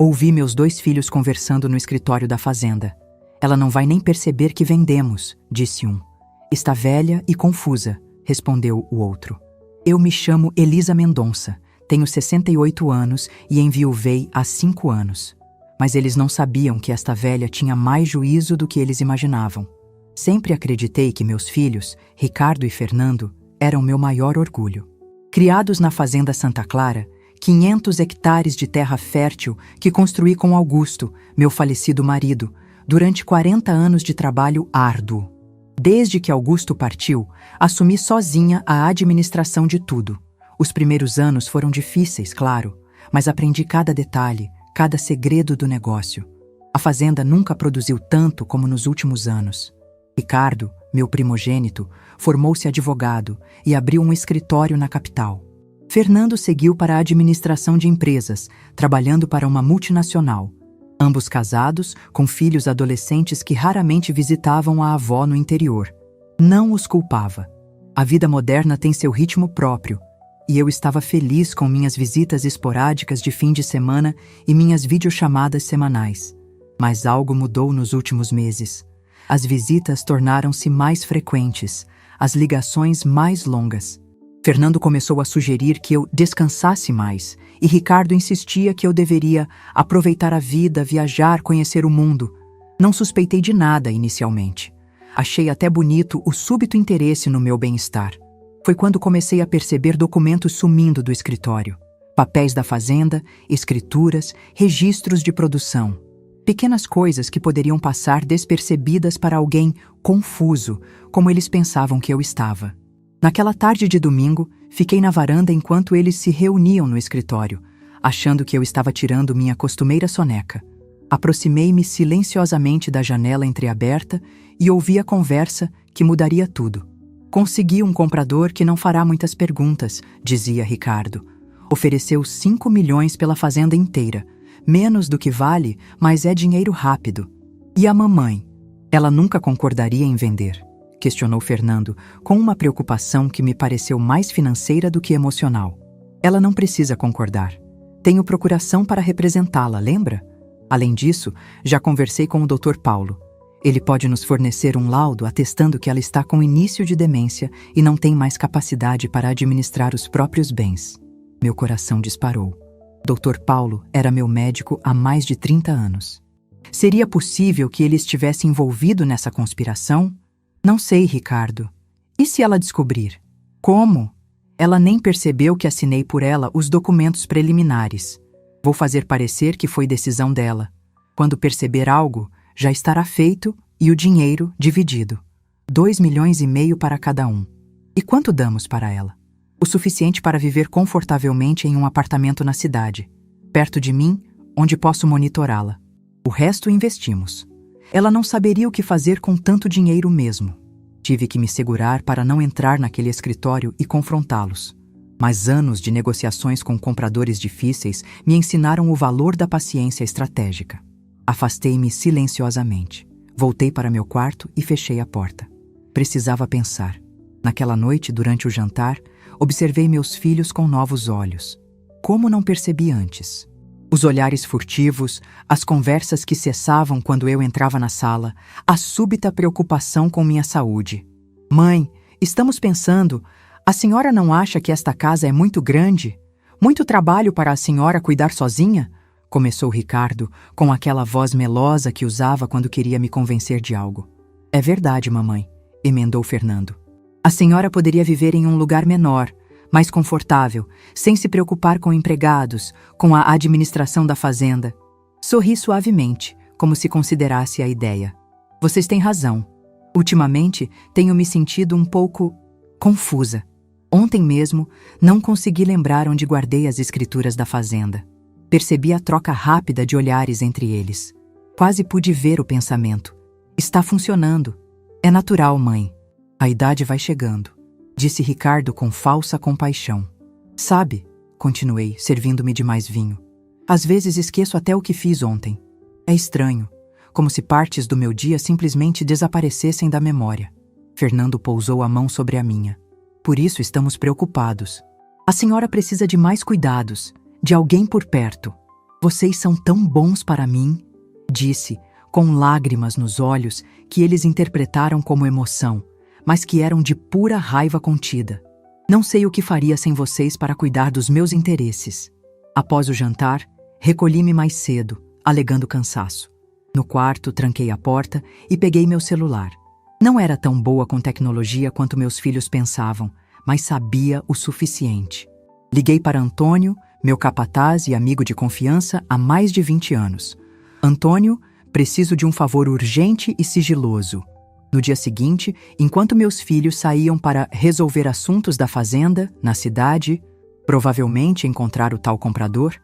Ouvi meus 2 filhos conversando no escritório da fazenda. Ela não vai nem perceber que vendemos, disse um. Está velha e confusa, respondeu o outro. Eu me chamo Elisa Mendonça, tenho 68 anos e enviuvei há 5 anos. Mas eles não sabiam que esta velha tinha mais juízo do que eles imaginavam. Sempre acreditei que meus filhos, Ricardo e Fernando, eram meu maior orgulho. Criados na fazenda Santa Clara, 500 hectares de terra fértil que construí com Augusto, meu falecido marido, durante 40 anos de trabalho árduo. Desde que Augusto partiu, assumi sozinha a administração de tudo. Os primeiros anos foram difíceis, claro, mas aprendi cada detalhe, cada segredo do negócio. A fazenda nunca produziu tanto como nos últimos anos. Ricardo, meu primogênito, formou-se advogado e abriu um escritório na capital. Fernando seguiu para a administração de empresas, trabalhando para uma multinacional. Ambos casados, com filhos adolescentes que raramente visitavam a avó no interior. Não os culpava. A vida moderna tem seu ritmo próprio, e eu estava feliz com minhas visitas esporádicas de fim de semana e minhas videochamadas semanais. Mas algo mudou nos últimos meses. As visitas tornaram-se mais frequentes, as ligações mais longas. Fernando começou a sugerir que eu descansasse mais, e Ricardo insistia que eu deveria aproveitar a vida, viajar, conhecer o mundo. Não suspeitei de nada inicialmente. Achei até bonito o súbito interesse no meu bem-estar. Foi quando comecei a perceber documentos sumindo do escritório. Papéis da fazenda, escrituras, registros de produção. Pequenas coisas que poderiam passar despercebidas para alguém confuso, como eles pensavam que eu estava. Naquela tarde de domingo, fiquei na varanda enquanto eles se reuniam no escritório, achando que eu estava tirando minha costumeira soneca. Aproximei-me silenciosamente da janela entreaberta e ouvi a conversa que mudaria tudo. Consegui um comprador que não fará muitas perguntas, dizia Ricardo. Ofereceu 5 milhões pela fazenda inteira. Menos do que vale, mas é dinheiro rápido. E a mamãe? Ela nunca concordaria em vender, questionou Fernando, com uma preocupação que me pareceu mais financeira do que emocional. Ela não precisa concordar. Tenho procuração para representá-la, lembra? Além disso, já conversei com o Dr. Paulo. Ele pode nos fornecer um laudo atestando que ela está com início de demência e não tem mais capacidade para administrar os próprios bens. Meu coração disparou. Dr. Paulo era meu médico há mais de 30 anos. Seria possível que ele estivesse envolvido nessa conspiração? Não sei, Ricardo. E se ela descobrir? Como? Ela nem percebeu que assinei por ela os documentos preliminares. Vou fazer parecer que foi decisão dela. Quando perceber algo, já estará feito e o dinheiro dividido. 2,5 milhões para cada um. E quanto damos para ela? O suficiente para viver confortavelmente em um apartamento na cidade, perto de mim, onde posso monitorá-la. O resto investimos. Ela não saberia o que fazer com tanto dinheiro mesmo. Tive que me segurar para não entrar naquele escritório e confrontá-los. Mas anos de negociações com compradores difíceis me ensinaram o valor da paciência estratégica. Afastei-me silenciosamente. Voltei para meu quarto e fechei a porta. Precisava pensar. Naquela noite, durante o jantar, observei meus filhos com novos olhos. Como não percebi antes? Os olhares furtivos, as conversas que cessavam quando eu entrava na sala, a súbita preocupação com minha saúde. Mãe, estamos pensando, a senhora não acha que esta casa é muito grande? Muito trabalho para a senhora cuidar sozinha? Começou Ricardo, com aquela voz melosa que usava quando queria me convencer de algo. É verdade, mamãe, emendou Fernando. A senhora poderia viver em um lugar menor, mais confortável, sem se preocupar com empregados, com a administração da fazenda. Sorri suavemente, como se considerasse a ideia. Vocês têm razão. Ultimamente, tenho me sentido um pouco confusa. Ontem mesmo, não consegui lembrar onde guardei as escrituras da fazenda. Percebi a troca rápida de olhares entre eles. Quase pude ver o pensamento. Está funcionando. É natural, mãe. A idade vai chegando, disse Ricardo com falsa compaixão. Sabe, continuei, servindo-me de mais vinho. Às vezes esqueço até o que fiz ontem. É estranho, como se partes do meu dia simplesmente desaparecessem da memória. Fernando pousou a mão sobre a minha. Por isso estamos preocupados. A senhora precisa de mais cuidados, de alguém por perto. Vocês são tão bons para mim, disse, com lágrimas nos olhos que eles interpretaram como emoção, mas que eram de pura raiva contida. Não sei o que faria sem vocês para cuidar dos meus interesses. Após o jantar, recolhi-me mais cedo, alegando cansaço. No quarto, tranquei a porta e peguei meu celular. Não era tão boa com tecnologia quanto meus filhos pensavam, mas sabia o suficiente. Liguei para Antônio, meu capataz e amigo de confiança há mais de 20 anos. Antônio, preciso de um favor urgente e sigiloso. No dia seguinte, enquanto meus filhos saíam para resolver assuntos da fazenda, na cidade, provavelmente encontrar o tal comprador,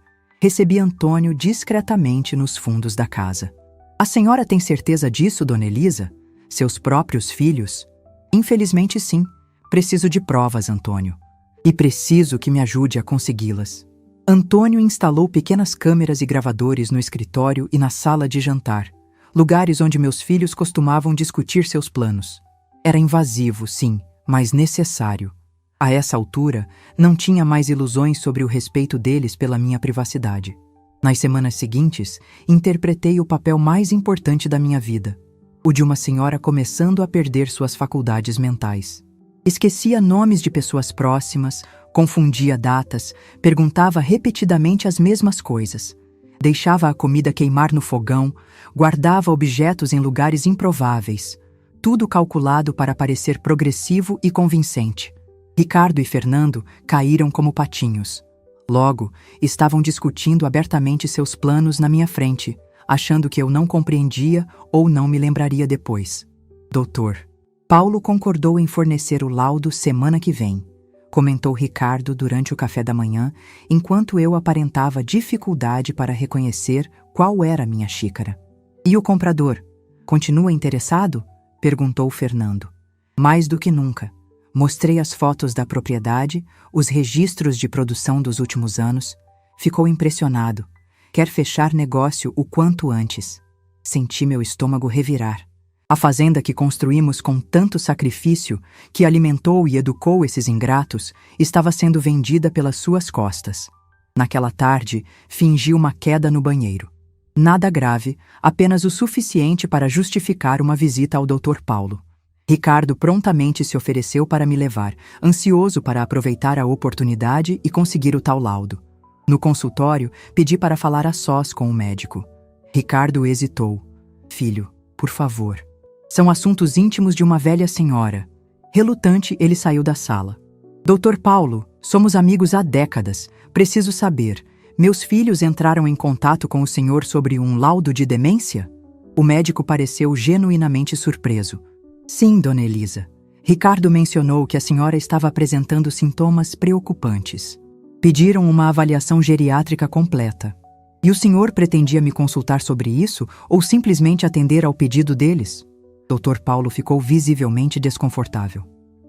recebi Antônio discretamente nos fundos da casa. A senhora tem certeza disso, dona Elisa? Seus próprios filhos? Infelizmente sim. Preciso de provas, Antônio. E preciso que me ajude a consegui-las. Antônio instalou pequenas câmeras e gravadores no escritório e na sala de jantar, lugares onde meus filhos costumavam discutir seus planos. Era invasivo, sim, mas necessário. A essa altura, não tinha mais ilusões sobre o respeito deles pela minha privacidade. Nas semanas seguintes, interpretei o papel mais importante da minha vida, o de uma senhora começando a perder suas faculdades mentais. Esquecia nomes de pessoas próximas, confundia datas, perguntava repetidamente as mesmas coisas. Deixava a comida queimar no fogão, guardava objetos em lugares improváveis, tudo calculado para parecer progressivo e convincente. Ricardo e Fernando caíram como patinhos. Logo, estavam discutindo abertamente seus planos na minha frente, achando que eu não compreendia ou não me lembraria depois. Doutor, Paulo concordou em fornecer o laudo semana que vem, comentou Ricardo durante o café da manhã, enquanto eu aparentava dificuldade para reconhecer qual era a minha xícara. E o comprador? Continua interessado? Perguntou Fernando. Mais do que nunca. Mostrei as fotos da propriedade, os registros de produção dos últimos anos. Ficou impressionado. Quer fechar negócio o quanto antes. Senti meu estômago revirar. A fazenda que construímos com tanto sacrifício, que alimentou e educou esses ingratos, estava sendo vendida pelas suas costas. Naquela tarde, fingi uma queda no banheiro. Nada grave, apenas o suficiente para justificar uma visita ao Dr. Paulo. Ricardo prontamente se ofereceu para me levar, ansioso para aproveitar a oportunidade e conseguir o tal laudo. No consultório, pedi para falar a sós com o médico. Ricardo hesitou. Filho, por favor. São assuntos íntimos de uma velha senhora. Relutante, ele saiu da sala. Dr. Paulo, somos amigos há décadas. Preciso saber, meus filhos entraram em contato com o senhor sobre um laudo de demência? O médico pareceu genuinamente surpreso. Sim, dona Elisa. Ricardo mencionou que a senhora estava apresentando sintomas preocupantes. Pediram uma avaliação geriátrica completa. E o senhor pretendia me consultar sobre isso ou simplesmente atender ao pedido deles? Dr. Paulo ficou visivelmente desconfortável.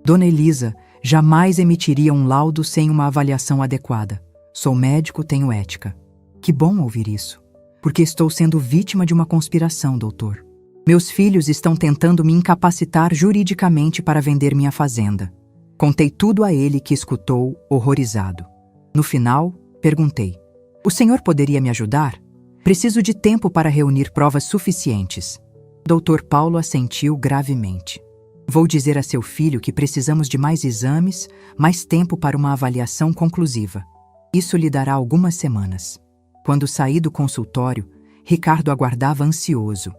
Dona Elisa jamais emitiria um laudo sem uma avaliação adequada. Sou médico, tenho ética. Que bom ouvir isso. Porque estou sendo vítima de uma conspiração, doutor. Meus filhos estão tentando me incapacitar juridicamente para vender minha fazenda. Contei tudo a ele, que escutou, horrorizado. No final, perguntei: o senhor poderia me ajudar? Preciso de tempo para reunir provas suficientes. Dr. Paulo assentiu gravemente. Vou dizer a seu filho que precisamos de mais exames, mais tempo para uma avaliação conclusiva. Isso lhe dará algumas semanas. Quando saí do consultório, Ricardo aguardava ansioso.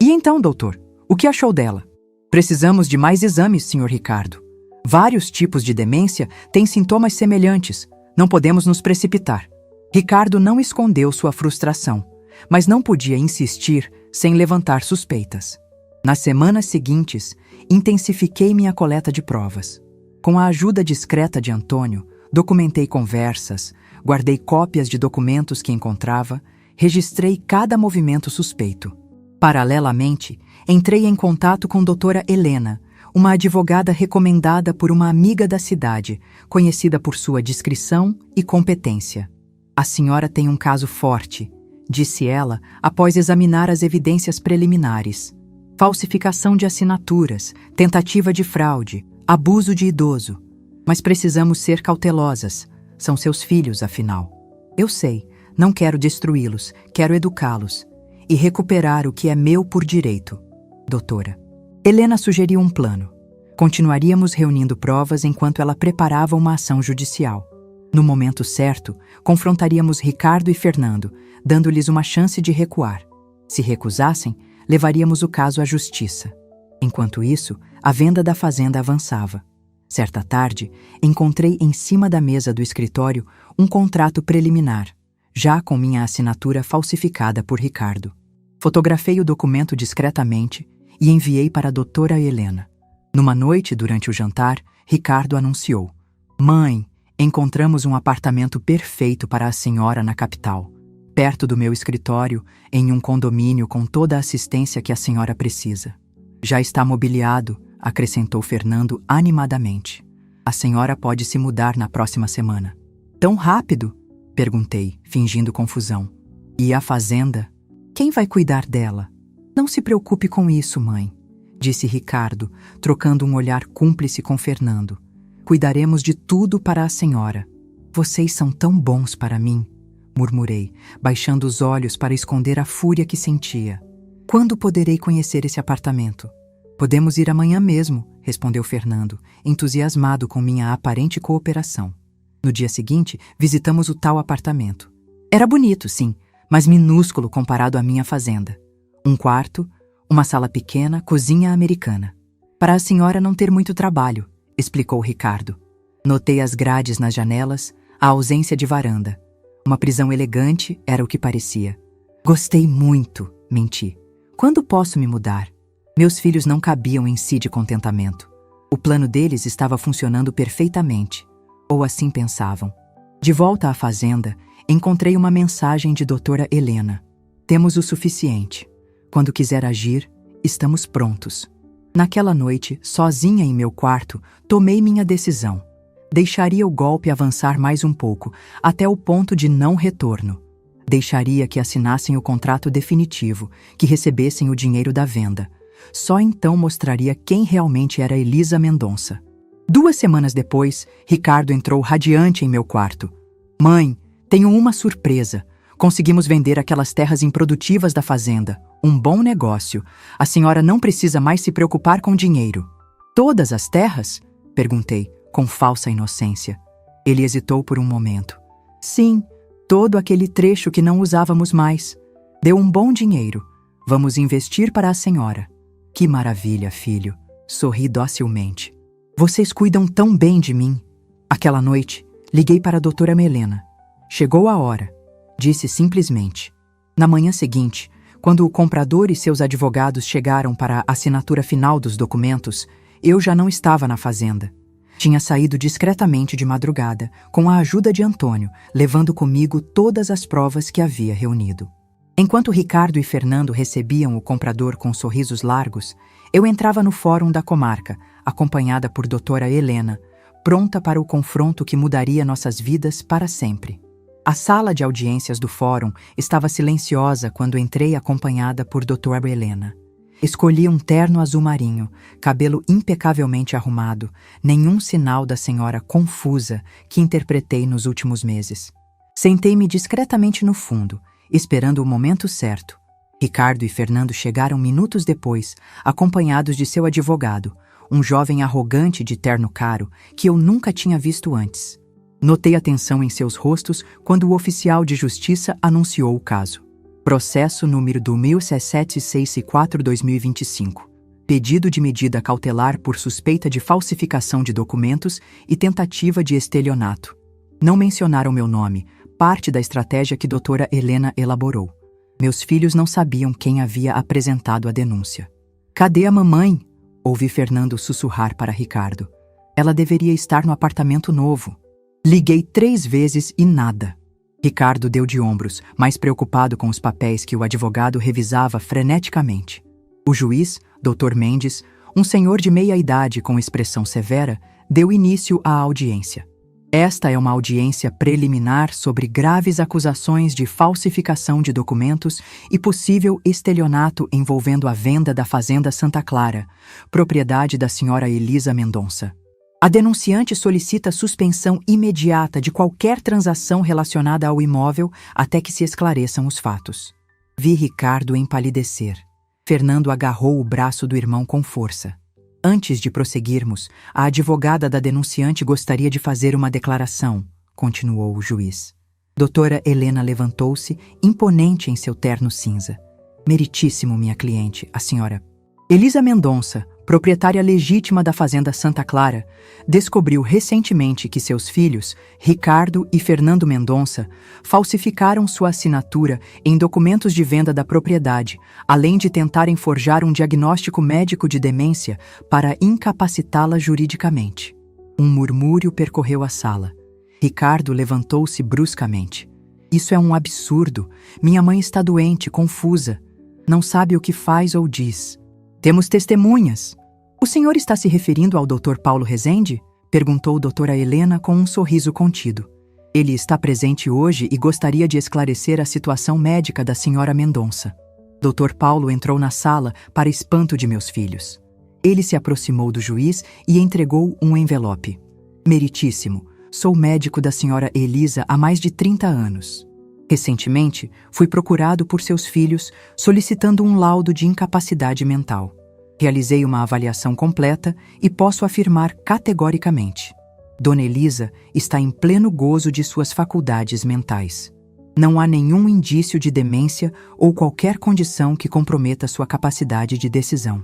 E então, doutor, o que achou dela? Precisamos de mais exames, Sr. Ricardo. Vários tipos de demência têm sintomas semelhantes. Não podemos nos precipitar. Ricardo não escondeu sua frustração, mas não podia insistir sem levantar suspeitas. Nas semanas seguintes, intensifiquei minha coleta de provas. Com a ajuda discreta de Antônio, documentei conversas, guardei cópias de documentos que encontrava, registrei cada movimento suspeito. Paralelamente, entrei em contato com doutora Helena, uma advogada recomendada por uma amiga da cidade, conhecida por sua discrição e competência. A senhora tem um caso forte, disse ela após examinar as evidências preliminares. Falsificação de assinaturas, tentativa de fraude, abuso de idoso. Mas precisamos ser cautelosas. São seus filhos, afinal. Eu sei, Não quero destruí-los, quero educá-los e recuperar o que é meu por direito. Doutora. Helena sugeriu um plano. Continuaríamos reunindo provas enquanto ela preparava uma ação judicial. No momento certo, confrontaríamos Ricardo e Fernando, dando-lhes uma chance de recuar. Se recusassem, levaríamos o caso à justiça. Enquanto isso, a venda da fazenda avançava. Certa tarde, encontrei em cima da mesa do escritório um contrato preliminar, já com minha assinatura falsificada por Ricardo. Fotografei o documento discretamente e enviei para a doutora Helena. Numa noite, durante o jantar, Ricardo anunciou: "Mãe, encontramos um apartamento perfeito para a senhora na capital, perto do meu escritório, em um condomínio com toda a assistência que a senhora precisa. Já está mobiliado", acrescentou Fernando animadamente. "A senhora pode se mudar na próxima semana." "Tão rápido?" perguntei, fingindo confusão. "E a fazenda? Quem vai cuidar dela?" "Não se preocupe com isso, mãe", disse Ricardo, trocando um olhar cúmplice com Fernando. "Cuidaremos de tudo para a senhora." "Vocês são tão bons para mim", murmurei, baixando os olhos para esconder a fúria que sentia. "Quando poderei conhecer esse apartamento?" "Podemos ir amanhã mesmo", respondeu Fernando, entusiasmado com minha aparente cooperação. No dia seguinte, visitamos o tal apartamento. Era bonito, sim, mas minúsculo comparado à minha fazenda. Um quarto, uma sala pequena, cozinha americana. "Para a senhora não ter muito trabalho", explicou Ricardo. Notei as grades nas janelas, a ausência de varanda. Uma prisão elegante era o que parecia. "Gostei muito", menti. "Quando posso me mudar?" Meus filhos não cabiam em si de contentamento. O plano deles estava funcionando perfeitamente. Ou assim pensavam. De volta à fazenda, encontrei uma mensagem de doutora Helena. "Temos o suficiente. Quando quiser agir, estamos prontos." Naquela noite, sozinha em meu quarto, tomei minha decisão. Deixaria o golpe avançar mais um pouco, até o ponto de não retorno. Deixaria que assinassem o contrato definitivo, que recebessem o dinheiro da venda. Só então mostraria quem realmente era Elisa Mendonça. 2 semanas depois, Ricardo entrou radiante em meu quarto. "Mãe, tenho uma surpresa. Conseguimos vender aquelas terras improdutivas da fazenda. Um bom negócio. A senhora não precisa mais se preocupar com dinheiro." "Todas as terras?" perguntei, com falsa inocência. Ele hesitou por um momento. "Sim, todo aquele trecho que não usávamos mais. Deu um bom dinheiro. Vamos investir para a senhora." "Que maravilha, filho." Sorri docilmente. "Vocês cuidam tão bem de mim." Aquela noite, liguei para a doutora Helena. "Chegou a hora", disse simplesmente. Na manhã seguinte, quando o comprador e seus advogados chegaram para a assinatura final dos documentos, eu já não estava na fazenda. Tinha saído discretamente de madrugada, com a ajuda de Antônio, levando comigo todas as provas que havia reunido. Enquanto Ricardo e Fernando recebiam o comprador com sorrisos largos, eu entrava no fórum da comarca, acompanhada por doutora Helena, pronta para o confronto que mudaria nossas vidas para sempre. A sala de audiências do fórum estava silenciosa quando entrei acompanhada por doutora Helena. Escolhi um terno azul marinho, cabelo impecavelmente arrumado, nenhum sinal da senhora confusa que interpretei nos últimos meses. Sentei-me discretamente no fundo, esperando o momento certo. Ricardo e Fernando chegaram minutos depois, acompanhados de seu advogado, um jovem arrogante de terno caro que eu nunca tinha visto antes. Notei a tensão em seus rostos quando o oficial de justiça anunciou o caso. Processo número 2764/2025. Pedido de medida cautelar por suspeita de falsificação de documentos e tentativa de estelionato. Não mencionaram meu nome, parte da estratégia que doutora Helena elaborou. Meus filhos não sabiam quem havia apresentado a denúncia. "Cadê a mamãe?" ouvi Fernando sussurrar para Ricardo. "Ela deveria estar no apartamento novo." Liguei 3 vezes e nada. Ricardo deu de ombros, mais preocupado com os papéis que o advogado revisava freneticamente. O juiz, Dr. Mendes, um senhor de meia idade com expressão severa, deu início à audiência. "Esta é uma audiência preliminar sobre graves acusações de falsificação de documentos e possível estelionato envolvendo a venda da Fazenda Santa Clara, propriedade da senhora Elisa Mendonça. A denunciante solicita suspensão imediata de qualquer transação relacionada ao imóvel até que se esclareçam os fatos. Vi Ricardo empalidecer. Fernando agarrou o braço do irmão com força. Antes de prosseguirmos, a advogada da denunciante gostaria de fazer uma declaração, continuou o juiz. Doutora Helena levantou-se, imponente em seu terno cinza. Meritíssimo, minha cliente, a senhora Elisa Mendonça, proprietária legítima da Fazenda Santa Clara, descobriu recentemente que seus filhos, Ricardo e Fernando Mendonça, falsificaram sua assinatura em documentos de venda da propriedade, além de tentarem forjar um diagnóstico médico de demência para incapacitá-la juridicamente. Um murmúrio percorreu a sala. Ricardo levantou-se bruscamente. Isso é um absurdo. Minha mãe está doente, confusa. Não sabe o que faz ou diz. Temos testemunhas. O senhor está se referindo ao Dr. Paulo Rezende? Perguntou doutora Helena com um sorriso contido. Ele está presente hoje e gostaria de esclarecer a situação médica da senhora Mendonça. Dr. Paulo entrou na sala para espanto de meus filhos. Ele se aproximou do juiz e entregou um envelope. Meritíssimo, sou médico da senhora Elisa há mais de 30 anos. Recentemente, fui procurado por seus filhos solicitando um laudo de incapacidade mental. Realizei uma avaliação completa e posso afirmar categoricamente: Dona Elisa está em pleno gozo de suas faculdades mentais. Não há nenhum indício de demência ou qualquer condição que comprometa sua capacidade de decisão.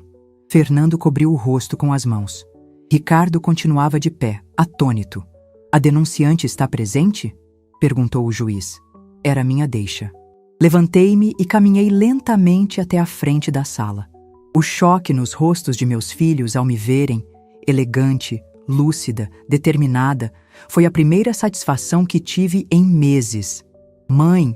Fernando cobriu o rosto com as mãos. Ricardo continuava de pé, atônito. A denunciante está presente? Perguntou o juiz. Era minha deixa. Levantei-me e caminhei lentamente até a frente da sala. O choque nos rostos de meus filhos ao me verem, elegante, lúcida, determinada, foi a primeira satisfação que tive em meses. Mãe,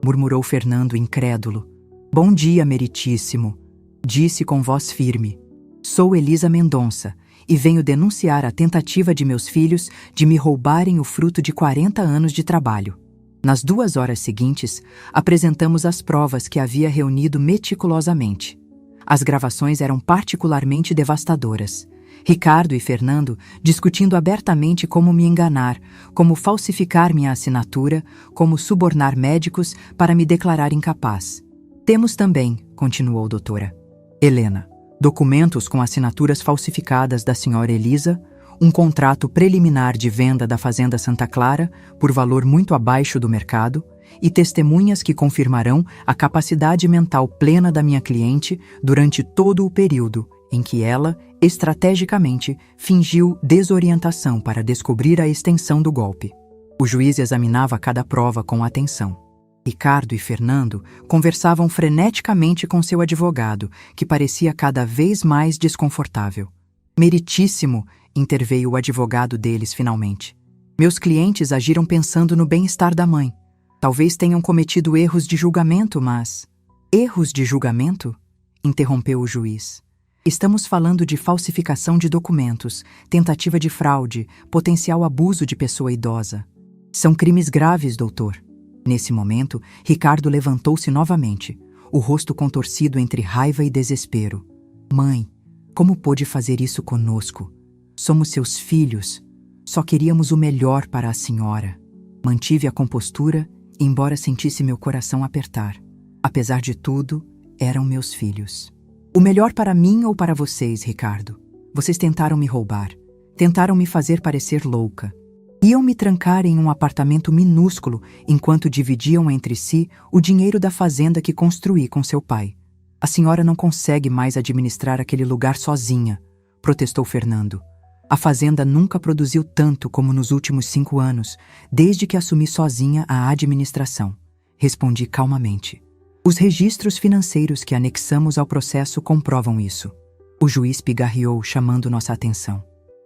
murmurou Fernando incrédulo. Bom dia, meritíssimo, disse com voz firme. Sou Elisa Mendonça e venho denunciar a tentativa de meus filhos de me roubarem o fruto de 40 anos de trabalho. Nas 2 horas seguintes, apresentamos as provas que havia reunido meticulosamente. As gravações eram particularmente devastadoras. Ricardo e Fernando discutindo abertamente como me enganar, como falsificar minha assinatura, como subornar médicos para me declarar incapaz. Temos também, continuou a doutora Helena, documentos com assinaturas falsificadas da senhora Elisa, um contrato preliminar de venda da Fazenda Santa Clara por valor muito abaixo do mercado e testemunhas que confirmarão a capacidade mental plena da minha cliente durante todo o período em que ela, estrategicamente, fingiu desorientação para descobrir a extensão do golpe. O juiz examinava cada prova com atenção. Ricardo e Fernando conversavam freneticamente com seu advogado, que parecia cada vez mais desconfortável. Meritíssimo, interveio o advogado deles finalmente. Meus clientes agiram pensando no bem-estar da mãe. Talvez tenham cometido erros de julgamento, mas... Erros de julgamento? Interrompeu o juiz. Estamos falando de falsificação de documentos, tentativa de fraude, potencial abuso de pessoa idosa. São crimes graves, doutor. Nesse momento, Ricardo levantou-se novamente, o rosto contorcido entre raiva e desespero. Mãe, como pôde fazer isso conosco? Somos seus filhos. Só queríamos o melhor para a senhora. Mantive a compostura, embora sentisse meu coração apertar. Apesar de tudo, eram meus filhos. O melhor para mim ou para vocês, Ricardo? Vocês tentaram me roubar. Tentaram me fazer parecer louca. Iam me trancar em um apartamento minúsculo enquanto dividiam entre si o dinheiro da fazenda que construí com seu pai. A senhora não consegue mais administrar aquele lugar sozinha, protestou Fernando. A fazenda nunca produziu tanto como nos últimos 5 anos, desde que assumi sozinha a administração. Respondi calmamente. Os registros financeiros que anexamos ao processo comprovam isso. O juiz pigarreou, chamando nossa atenção.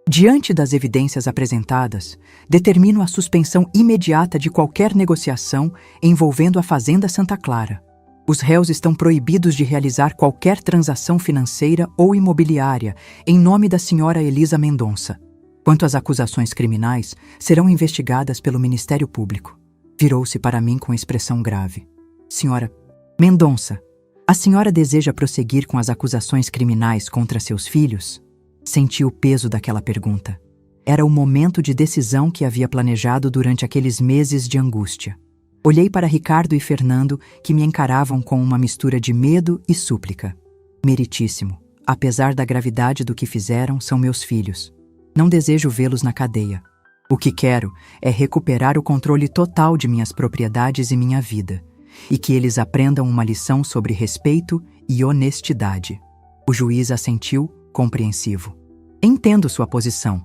Diante das evidências apresentadas, determino a suspensão imediata de qualquer negociação envolvendo a Fazenda Santa Clara. Os réus estão proibidos de realizar qualquer transação financeira ou imobiliária em nome da senhora Elisa Mendonça. Quanto às acusações criminais, serão investigadas pelo Ministério Público. Virou-se para mim com expressão grave. Senhora Mendonça, a senhora deseja prosseguir com as acusações criminais contra seus filhos? Senti o peso daquela pergunta. Era o momento de decisão que havia planejado durante aqueles meses de angústia. Olhei para Ricardo e Fernando, que me encaravam com uma mistura de medo e súplica. Meritíssimo, apesar da gravidade do que fizeram, são meus filhos. Não desejo vê-los na cadeia. O que quero é recuperar o controle total de minhas propriedades e minha vida, e que eles aprendam uma lição sobre respeito e honestidade. O juiz assentiu, compreensivo. Entendo sua posição.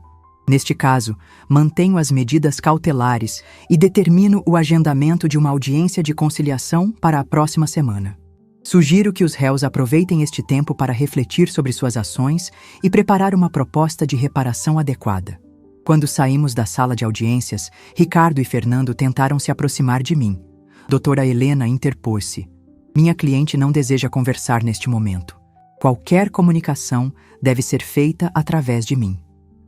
Neste caso, mantenho as medidas cautelares e determino o agendamento de uma audiência de conciliação para a próxima semana. Sugiro que os réus aproveitem este tempo para refletir sobre suas ações e preparar uma proposta de reparação adequada. Quando saímos da sala de audiências, Ricardo e Fernando tentaram se aproximar de mim. Doutora Helena interpôs-se. Minha cliente não deseja conversar neste momento. Qualquer comunicação deve ser feita através de mim.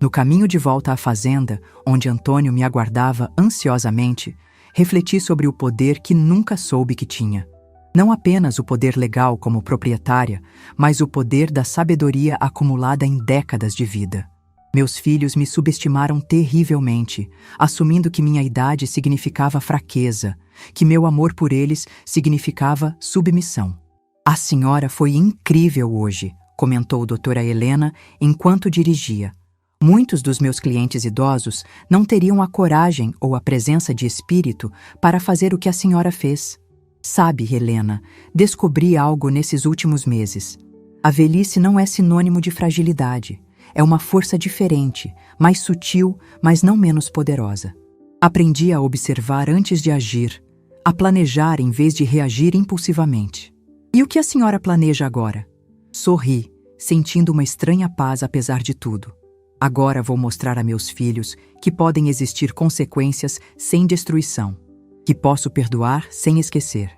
No caminho de volta à fazenda, onde Antônio me aguardava ansiosamente, refleti sobre o poder que nunca soube que tinha. Não apenas o poder legal como proprietária, mas o poder da sabedoria acumulada em décadas de vida. Meus filhos me subestimaram terrivelmente, assumindo que minha idade significava fraqueza, que meu amor por eles significava submissão. A senhora foi incrível hoje, comentou doutora Helena enquanto dirigia. Muitos dos meus clientes idosos não teriam a coragem ou a presença de espírito para fazer o que a senhora fez. Sabe, Helena, descobri algo nesses últimos meses. A velhice não é sinônimo de fragilidade. É uma força diferente, mais sutil, mas não menos poderosa. Aprendi a observar antes de agir, a planejar em vez de reagir impulsivamente. E o que a senhora planeja agora? Sorri, sentindo uma estranha paz apesar de tudo. Agora vou mostrar a meus filhos que podem existir consequências sem destruição, que posso perdoar sem esquecer,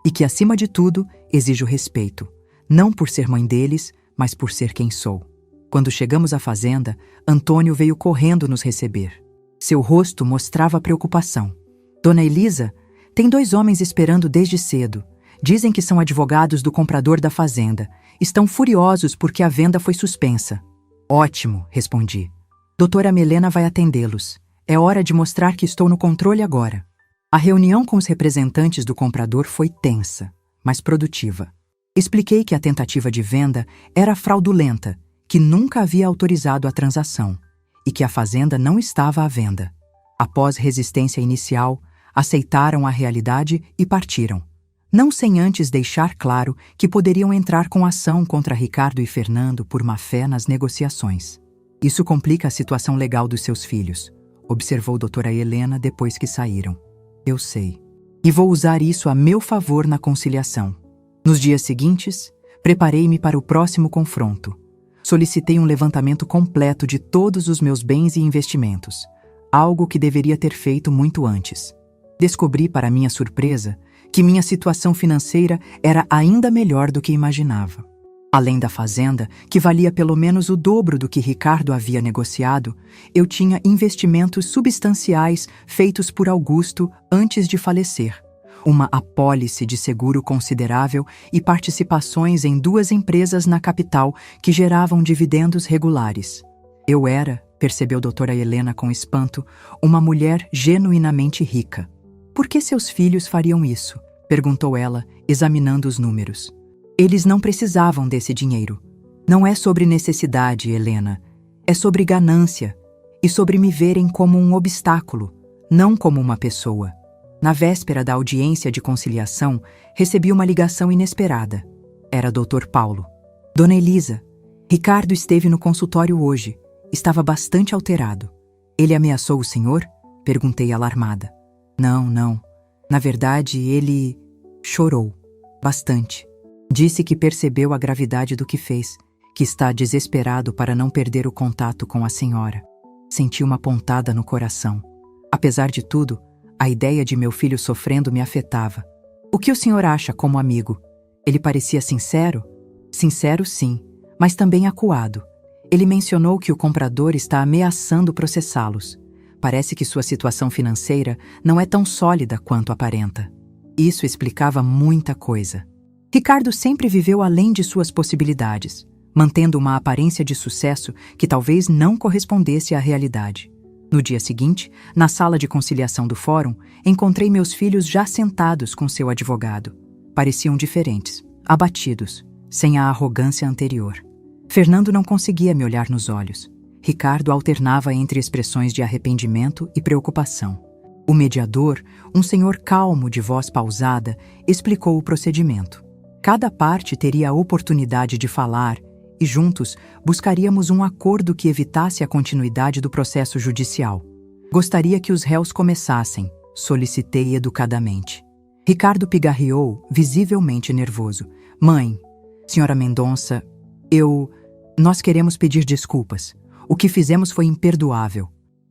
e que, acima de tudo, exijo respeito, não por ser mãe deles, mas por ser quem sou. Quando chegamos à fazenda, Antônio veio correndo nos receber. Seu rosto mostrava preocupação. Dona Elisa, tem 2 homens esperando desde cedo. Dizem que são advogados do comprador da fazenda. Estão furiosos porque a venda foi suspensa. Ótimo, respondi. Doutora Melena vai atendê-los. É hora de mostrar que estou no controle agora. A reunião com os representantes do comprador foi tensa, mas produtiva. Expliquei que a tentativa de venda era fraudulenta, que nunca havia autorizado a transação e que a fazenda não estava à venda. Após resistência inicial, aceitaram a realidade e partiram. Não sem antes deixar claro que poderiam entrar com ação contra Ricardo e Fernando por má-fé nas negociações. Isso complica a situação legal dos seus filhos, observou doutora Helena depois que saíram. Eu sei. E vou usar isso a meu favor na conciliação. Nos dias seguintes, preparei-me para o próximo confronto. Solicitei um levantamento completo de todos os meus bens e investimentos, algo que deveria ter feito muito antes. Descobri, para minha surpresa, que minha situação financeira era ainda melhor do que imaginava. Além da fazenda, que valia pelo menos o dobro do que Ricardo havia negociado, eu tinha investimentos substanciais feitos por Augusto antes de falecer, uma apólice de seguro considerável e participações em 2 empresas na capital que geravam dividendos regulares. Eu era, percebeu doutora Helena com espanto, uma mulher genuinamente rica. Por que seus filhos fariam isso? Perguntou ela, examinando os números. Eles não precisavam desse dinheiro. Não é sobre necessidade, Helena. É sobre ganância e sobre me verem como um obstáculo, não como uma pessoa. Na véspera da audiência de conciliação, recebi uma ligação inesperada. Era Dr. Paulo. Dona Elisa, Ricardo esteve no consultório hoje. Estava bastante alterado. Ele ameaçou o senhor? Perguntei alarmada. Não. Na verdade, ele chorou. Bastante. Disse que percebeu a gravidade do que fez, que está desesperado para não perder o contato com a senhora. Senti uma pontada no coração. Apesar de tudo, a ideia de meu filho sofrendo me afetava. O que o senhor acha como amigo? Ele parecia sincero? Sincero, sim, mas também acuado. Ele mencionou que o comprador está ameaçando processá-los. Parece que sua situação financeira não é tão sólida quanto aparenta. Isso explicava muita coisa. Ricardo sempre viveu além de suas possibilidades. mantendo uma aparência de sucesso que talvez não correspondesse à realidade. No dia seguinte, na sala de conciliação do fórum, encontrei meus filhos já sentados com seu advogado. Pareciam diferentes, abatidos, sem a arrogância anterior. Fernando não conseguia me olhar nos olhos. Ricardo alternava entre expressões de arrependimento e preocupação. O mediador, um senhor calmo de voz pausada, explicou o procedimento. Cada parte teria a oportunidade de falar e, juntos, buscaríamos um acordo que evitasse a continuidade do processo judicial. Gostaria que os réus começassem, solicitei educadamente. Ricardo pigarreou, visivelmente nervoso. Mãe, senhora Mendonça, nós queremos pedir desculpas. O que fizemos foi imperdoável.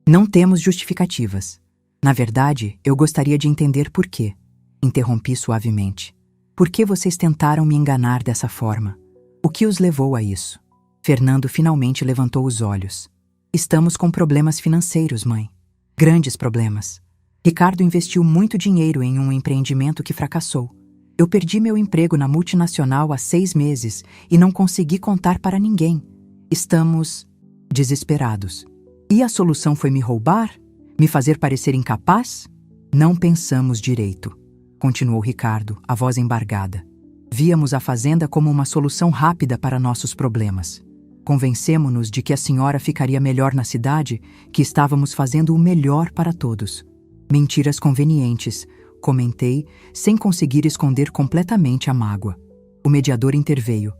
Não temos justificativas. Na verdade, eu gostaria de entender por quê. Interrompi suavemente. Por que vocês tentaram me enganar dessa forma? O que os levou a isso? Fernando finalmente levantou os olhos. Estamos com problemas financeiros, mãe. Grandes problemas. Ricardo investiu muito dinheiro em um empreendimento que fracassou. Eu perdi meu emprego na multinacional há 6 meses e não consegui contar para ninguém. Estamos desesperados. E a solução foi me roubar? Me fazer parecer incapaz? Não pensamos direito, continuou Ricardo, a voz embargada. Víamos a fazenda como uma solução rápida para nossos problemas. Convencemo-nos de que a senhora ficaria melhor na cidade, que estávamos fazendo o melhor para todos. Mentiras convenientes, comentei, sem conseguir esconder completamente a mágoa. O mediador interveio.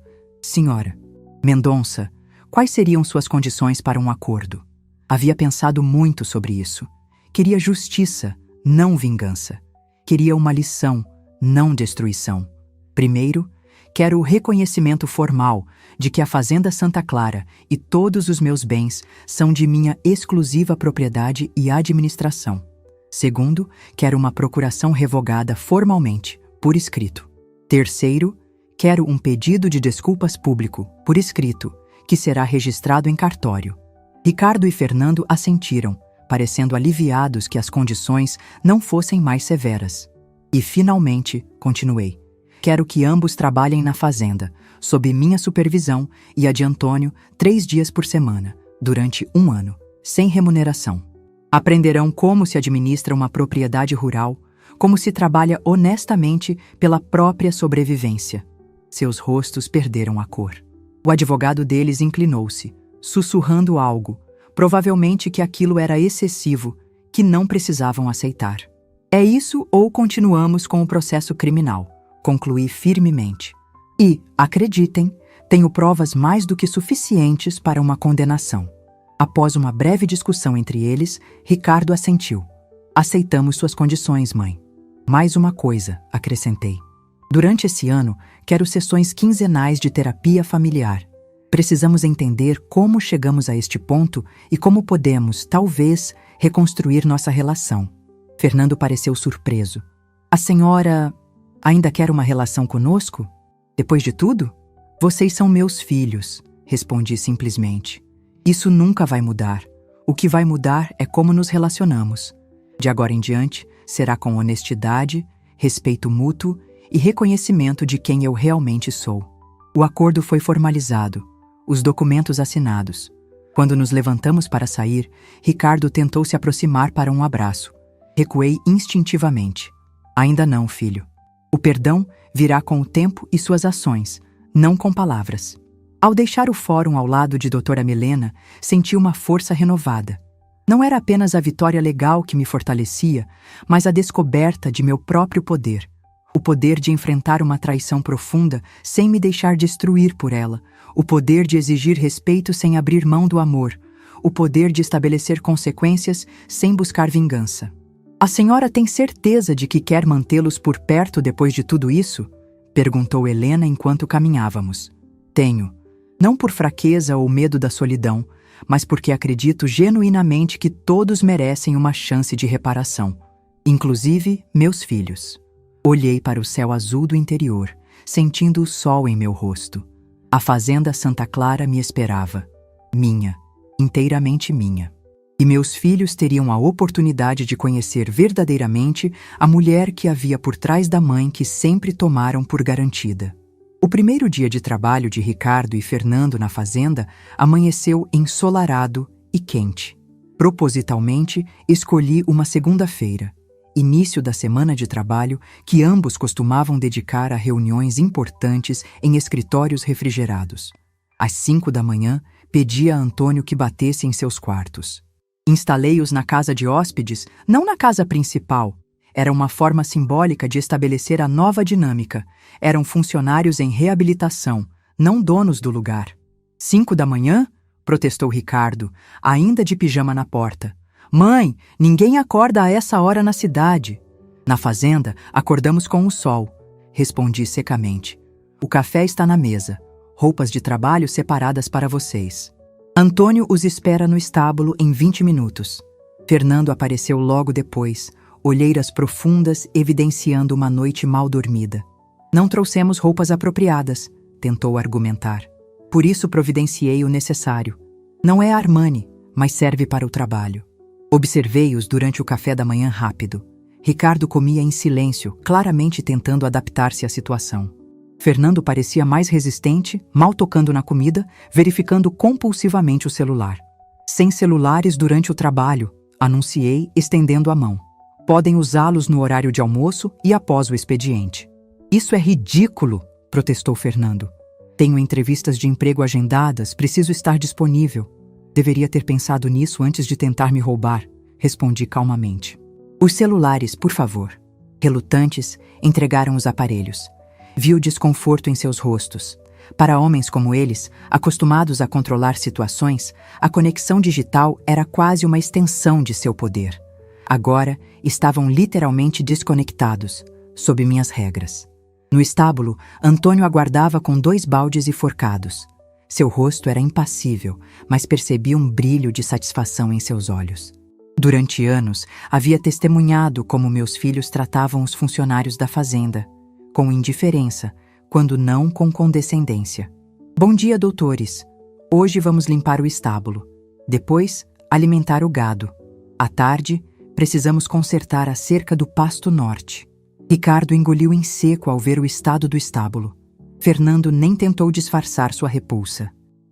Senhora Mendonça, quais seriam suas condições para um acordo? Havia pensado muito sobre isso. Queria justiça, não vingança. Queria uma lição, não destruição. Primeiro, quero o reconhecimento formal de que a Fazenda Santa Clara e todos os meus bens são de minha exclusiva propriedade e administração. Segundo, quero uma procuração revogada formalmente, por escrito. Terceiro, quero um pedido de desculpas público, por escrito, que será registrado em cartório. Ricardo e Fernando assentiram, parecendo aliviados que as condições não fossem mais severas. E, finalmente, continuei. Quero que ambos trabalhem na fazenda, sob minha supervisão e a de Antônio, 3 dias por semana, durante 1 ano, sem remuneração. Aprenderão como se administra uma propriedade rural, como se trabalha honestamente pela própria sobrevivência. Seus rostos perderam a cor. O advogado deles inclinou-se, sussurrando algo, provavelmente que aquilo era excessivo, que não precisavam aceitar. É isso ou continuamos com o processo criminal, concluí firmemente. E, acreditem, tenho provas mais do que suficientes para uma condenação. Após uma breve discussão entre eles, Ricardo assentiu. Aceitamos suas condições, mãe. Mais uma coisa, acrescentei. Durante esse ano, quero sessões quinzenais de terapia familiar. Precisamos entender como chegamos a este ponto e como podemos, talvez, reconstruir nossa relação. Fernando pareceu surpreso. A senhora ainda quer uma relação conosco? Depois de tudo? Vocês são meus filhos, respondi simplesmente. Isso nunca vai mudar. O que vai mudar é como nos relacionamos. De agora em diante, será com honestidade, respeito mútuo e reconhecimento de quem eu realmente sou. O acordo foi formalizado, os documentos assinados. Quando nos levantamos para sair, Ricardo tentou se aproximar para um abraço. Recuei instintivamente. Ainda não, filho. O perdão virá com o tempo e suas ações, não com palavras. Ao deixar o fórum ao lado de doutora Milena, senti uma força renovada. Não era apenas a vitória legal que me fortalecia, mas a descoberta de meu próprio poder. O poder de enfrentar uma traição profunda sem me deixar destruir por ela. O poder de exigir respeito sem abrir mão do amor. O poder de estabelecer consequências sem buscar vingança. A senhora tem certeza de que quer mantê-los por perto depois de tudo isso? Perguntou Helena enquanto caminhávamos. Tenho. Não por fraqueza ou medo da solidão, mas porque acredito genuinamente que todos merecem uma chance de reparação, inclusive meus filhos. Olhei para o céu azul do interior, sentindo o sol em meu rosto. A Fazenda Santa Clara me esperava. Minha, inteiramente minha. E meus filhos teriam a oportunidade de conhecer verdadeiramente a mulher que havia por trás da mãe que sempre tomaram por garantida. O primeiro dia de trabalho de Ricardo e Fernando na fazenda amanheceu ensolarado e quente. Propositalmente, escolhi uma segunda-feira, início da semana de trabalho que ambos costumavam dedicar a reuniões importantes em escritórios refrigerados. Às 5 da manhã, pedi a Antônio que batesse em seus quartos. Instalei-os na casa de hóspedes, não na casa principal. Era uma forma simbólica de estabelecer a nova dinâmica. Eram funcionários em reabilitação, não donos do lugar. 5 da manhã? Protestou Ricardo, ainda de pijama na porta. Mãe, ninguém acorda a essa hora na cidade. Na fazenda, acordamos com o sol. Respondi secamente. O café está na mesa. Roupas de trabalho separadas para vocês. Antônio os espera no estábulo em 20 minutos. Fernando apareceu logo depois, olheiras profundas evidenciando uma noite mal dormida. Não trouxemos roupas apropriadas, tentou argumentar. Por isso providenciei o necessário. Não é Armani, mas serve para o trabalho. Observei-os durante o café da manhã rápido. Ricardo comia em silêncio, claramente tentando adaptar-se à situação. Fernando parecia mais resistente, mal tocando na comida, verificando compulsivamente o celular. Sem celulares durante o trabalho, anunciei, estendendo a mão. Podem usá-los no horário de almoço e após o expediente. Isso é ridículo, protestou Fernando. Tenho entrevistas de emprego agendadas, preciso estar disponível. Deveria ter pensado nisso antes de tentar me roubar, respondi calmamente. Os celulares, por favor. Relutantes, entregaram os aparelhos. Vi o desconforto em seus rostos. Para homens como eles, acostumados a controlar situações, a conexão digital era quase uma extensão de seu poder. Agora, estavam literalmente desconectados, sob minhas regras. No estábulo, Antônio aguardava com 2 baldes e forcados. Seu rosto era impassível, mas percebi um brilho de satisfação em seus olhos. Durante anos, havia testemunhado como meus filhos tratavam os funcionários da fazenda, com indiferença, quando não com condescendência. Bom dia, doutores. Hoje vamos limpar o estábulo. Depois, alimentar o gado. À tarde, precisamos consertar a cerca do pasto norte. Ricardo engoliu em seco ao ver o estado do estábulo. Fernando nem tentou disfarçar sua repulsa.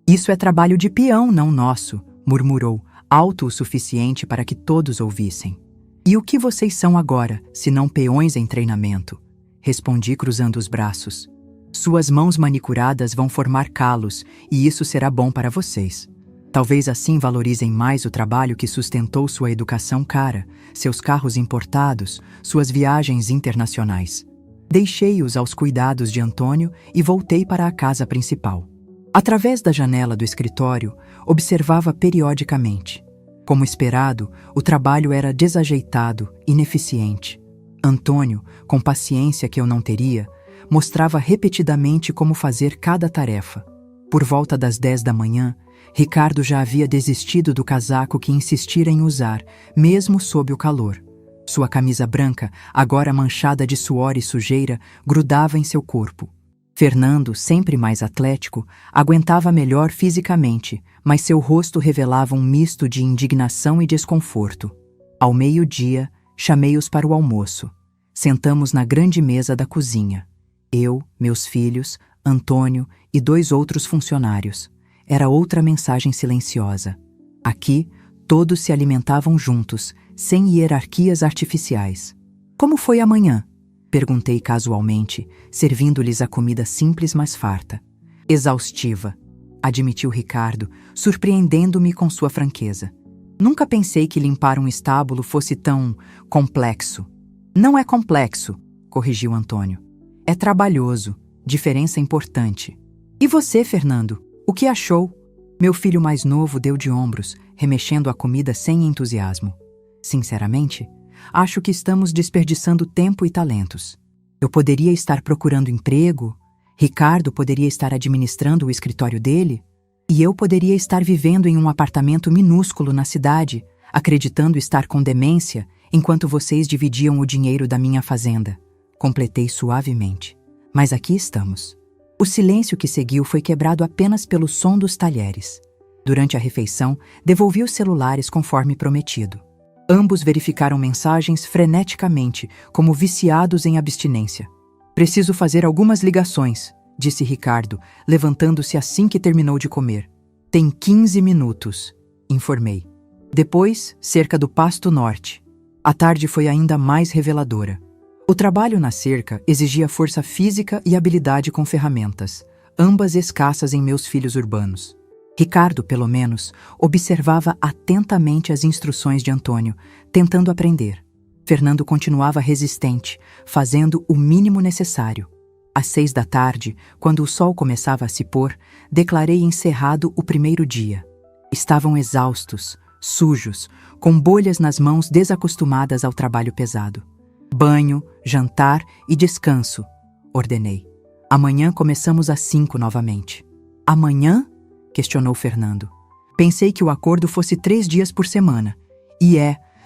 Isso é trabalho de peão, não nosso, murmurou, alto o suficiente para que todos ouvissem. E o que vocês são agora, se não peões em treinamento? Respondi cruzando os braços. Suas mãos manicuradas vão formar calos, e isso será bom para vocês. Talvez assim valorizem mais o trabalho que sustentou sua educação cara, seus carros importados, suas viagens internacionais. Deixei-os aos cuidados de Antônio e voltei para a casa principal. Através da janela do escritório, observava periodicamente. Como esperado, o trabalho era desajeitado, ineficiente. Antônio, com paciência que eu não teria, mostrava repetidamente como fazer cada tarefa. Por volta das 10 da manhã, Ricardo já havia desistido do casaco que insistira em usar, mesmo sob o calor. Sua camisa branca, agora manchada de suor e sujeira, grudava em seu corpo. Fernando, sempre mais atlético, aguentava melhor fisicamente, mas seu rosto revelava um misto de indignação e desconforto. Ao meio-dia, chamei-os para o almoço. Sentamos na grande mesa da cozinha. Eu, meus filhos, Antônio e 2 outros funcionários. Era outra mensagem silenciosa. Aqui, todos se alimentavam juntos, sem hierarquias artificiais. Como foi amanhã? Perguntei casualmente, servindo-lhes a comida simples mas farta. Exaustiva, admitiu Ricardo, surpreendendo-me com sua franqueza. Nunca pensei que limpar um estábulo fosse tão complexo. Não é complexo, corrigiu Antônio. É trabalhoso, diferença importante. E você, Fernando? O que achou? Meu filho mais novo deu de ombros, remexendo a comida sem entusiasmo. Sinceramente, acho que estamos desperdiçando tempo e talentos. Eu poderia estar procurando emprego, Ricardo poderia estar administrando o escritório dele, e eu poderia estar vivendo em um apartamento minúsculo na cidade, acreditando estar com demência, enquanto vocês dividiam o dinheiro da minha fazenda. Completei suavemente. Mas aqui estamos. O silêncio que seguiu foi quebrado apenas pelo som dos talheres. Durante a refeição, devolvi os celulares conforme prometido. Ambos verificaram mensagens freneticamente, como viciados em abstinência. Preciso fazer algumas ligações, disse Ricardo, levantando-se assim que terminou de comer. Tem 15 minutos, informei. Depois, cerca do Pasto Norte. A tarde foi ainda mais reveladora. O trabalho na cerca exigia força física e habilidade com ferramentas, ambas escassas em meus filhos urbanos. Ricardo, pelo menos, observava atentamente as instruções de Antônio, tentando aprender. Fernando continuava resistente, fazendo o mínimo necessário. Às 6 da tarde, quando o sol começava a se pôr, declarei encerrado o primeiro dia. Estavam exaustos, sujos, com bolhas nas mãos desacostumadas ao trabalho pesado. Banho, jantar e descanso, ordenei. Amanhã começamos às 5 novamente. Amanhã? Questionou Fernando. Pensei que o acordo fosse 3 dias por semana. E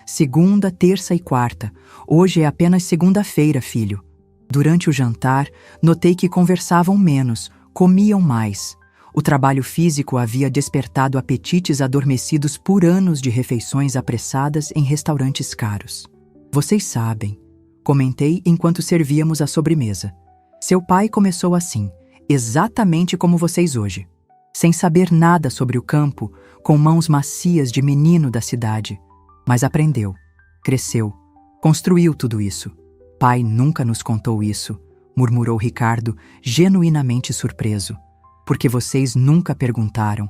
segunda, terça e quarta. Hoje é apenas segunda-feira, filho. Durante o jantar, notei que conversavam menos, comiam mais. O trabalho físico havia despertado apetites adormecidos por anos de refeições apressadas em restaurantes caros. Vocês sabem, comentei enquanto servíamos a sobremesa. Seu pai começou assim, exatamente como vocês hoje. Sem saber nada sobre o campo, com mãos macias de menino da cidade. Mas aprendeu, cresceu, construiu tudo isso. Pai nunca nos contou isso, murmurou Ricardo, genuinamente surpreso. Porque vocês nunca perguntaram,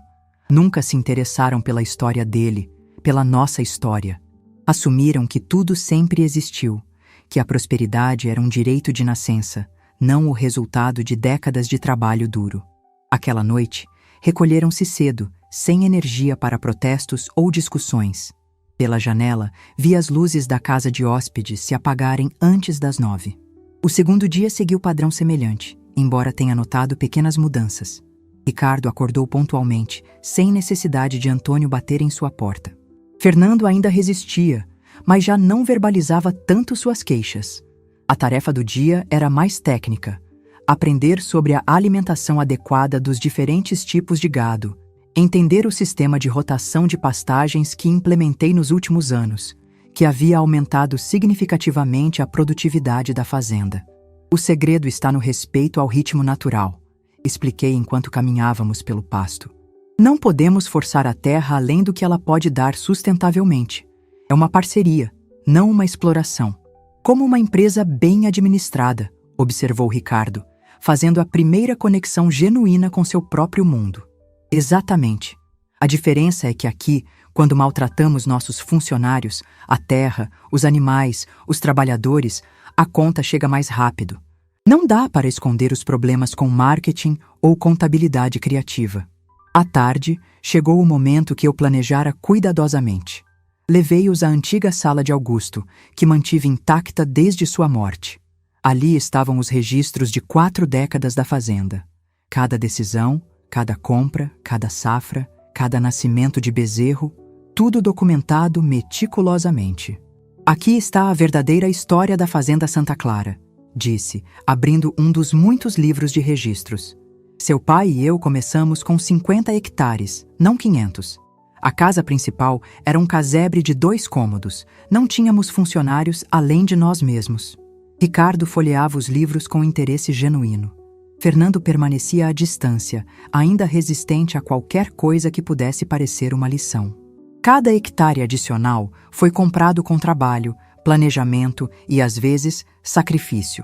nunca se interessaram pela história dele, pela nossa história. Assumiram que tudo sempre existiu, que a prosperidade era um direito de nascença, não o resultado de décadas de trabalho duro. Aquela noite, recolheram-se cedo, sem energia para protestos ou discussões. Pela janela, vi as luzes da casa de hóspedes se apagarem antes das 9. O segundo dia seguiu padrão semelhante, embora tenha notado pequenas mudanças. Ricardo acordou pontualmente, sem necessidade de Antônio bater em sua porta. Fernando ainda resistia, mas já não verbalizava tanto suas queixas. A tarefa do dia era mais técnica: aprender sobre a alimentação adequada dos diferentes tipos de gado, entender o sistema de rotação de pastagens que implementei nos últimos anos, que havia aumentado significativamente a produtividade da fazenda. O segredo está no respeito ao ritmo natural, expliquei enquanto caminhávamos pelo pasto. Não podemos forçar a terra além do que ela pode dar sustentavelmente. É uma parceria, não uma exploração. Como uma empresa bem administrada, observou Ricardo, fazendo a primeira conexão genuína com seu próprio mundo. Exatamente. A diferença é que aqui, quando maltratamos nossos funcionários, a terra, os animais, os trabalhadores, a conta chega mais rápido. Não dá para esconder os problemas com marketing ou contabilidade criativa. À tarde, chegou o momento que eu planejara cuidadosamente. Levei-os à antiga sala de Augusto, que mantive intacta desde sua morte. Ali estavam os registros de 4 décadas da fazenda. Cada decisão, cada compra, cada safra, cada nascimento de bezerro, tudo documentado meticulosamente. Aqui está a verdadeira história da Fazenda Santa Clara, disse, abrindo um dos muitos livros de registros. Seu pai e eu começamos com 50 hectares, não 500. A casa principal era um casebre de 2 cômodos, não tínhamos funcionários além de nós mesmos. Ricardo folheava os livros com interesse genuíno. Fernando permanecia à distância, ainda resistente a qualquer coisa que pudesse parecer uma lição. Cada hectare adicional foi comprado com trabalho, planejamento e, às vezes, sacrifício.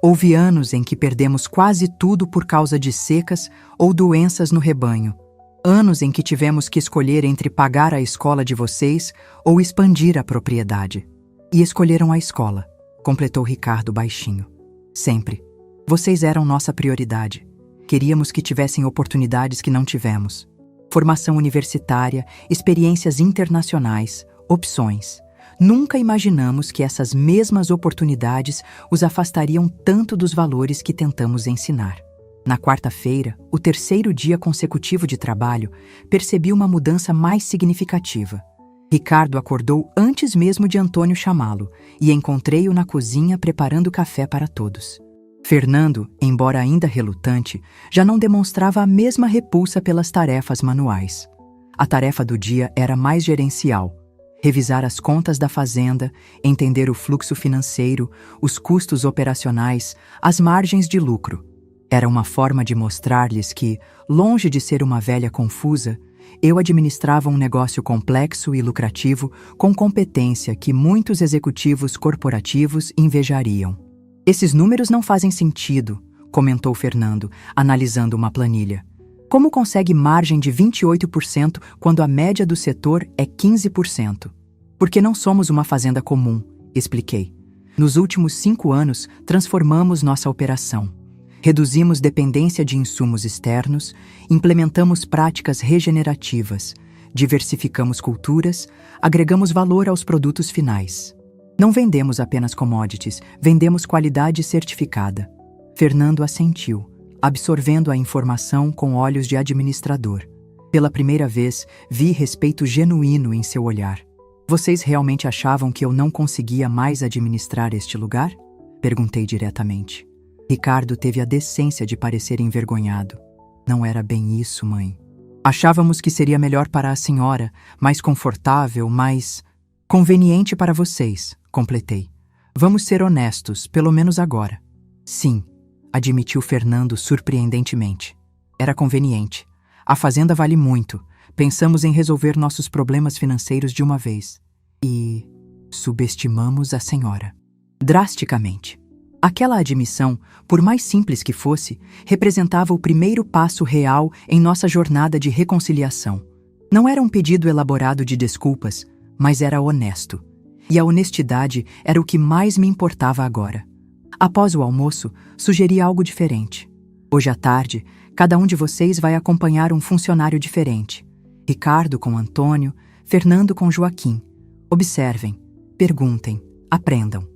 Houve anos em que perdemos quase tudo por causa de secas ou doenças no rebanho. Anos em que tivemos que escolher entre pagar a escola de vocês ou expandir a propriedade. E escolheram a escola, completou Ricardo baixinho. Sempre. Vocês eram nossa prioridade. Queríamos que tivessem oportunidades que não tivemos. Formação universitária, experiências internacionais, opções. Nunca imaginamos que essas mesmas oportunidades os afastariam tanto dos valores que tentamos ensinar. Na quarta-feira, o 3º dia consecutivo de trabalho, percebi uma mudança mais significativa. Ricardo acordou antes mesmo de Antônio chamá-lo e encontrei-o na cozinha preparando café para todos. Fernando, embora ainda relutante, já não demonstrava a mesma repulsa pelas tarefas manuais. A tarefa do dia era mais gerencial: revisar as contas da fazenda, entender o fluxo financeiro, os custos operacionais, as margens de lucro. Era uma forma de mostrar-lhes que, longe de ser uma velha confusa, eu administrava um negócio complexo e lucrativo com competência que muitos executivos corporativos invejariam. Esses números não fazem sentido, comentou Fernando, analisando uma planilha. Como consegue margem de 28% quando a média do setor é 15%? Porque não somos uma fazenda comum, expliquei. Nos últimos 5 anos, transformamos nossa operação. Reduzimos dependência de insumos externos, implementamos práticas regenerativas, diversificamos culturas, agregamos valor aos produtos finais. Não vendemos apenas commodities, vendemos qualidade certificada. Fernando assentiu, absorvendo a informação com olhos de administrador. Pela primeira vez, vi respeito genuíno em seu olhar. Vocês realmente achavam que eu não conseguia mais administrar este lugar? Perguntei diretamente. Ricardo teve a decência de parecer envergonhado. Não era bem isso, mãe. Achávamos que seria melhor para a senhora, mais confortável, mais conveniente para vocês, completei. Vamos ser honestos, pelo menos agora. Sim, admitiu Fernando surpreendentemente. Era conveniente. A fazenda vale muito. Pensamos em resolver nossos problemas financeiros de uma vez. E subestimamos a senhora. Drasticamente. Aquela admissão, por mais simples que fosse, representava o primeiro passo real em nossa jornada de reconciliação. Não era um pedido elaborado de desculpas, mas era honesto. E a honestidade era o que mais me importava agora. Após o almoço, sugeri algo diferente. Hoje à tarde, cada um de vocês vai acompanhar um funcionário diferente. Ricardo com Antônio, Fernando com Joaquim. Observem, perguntem, aprendam.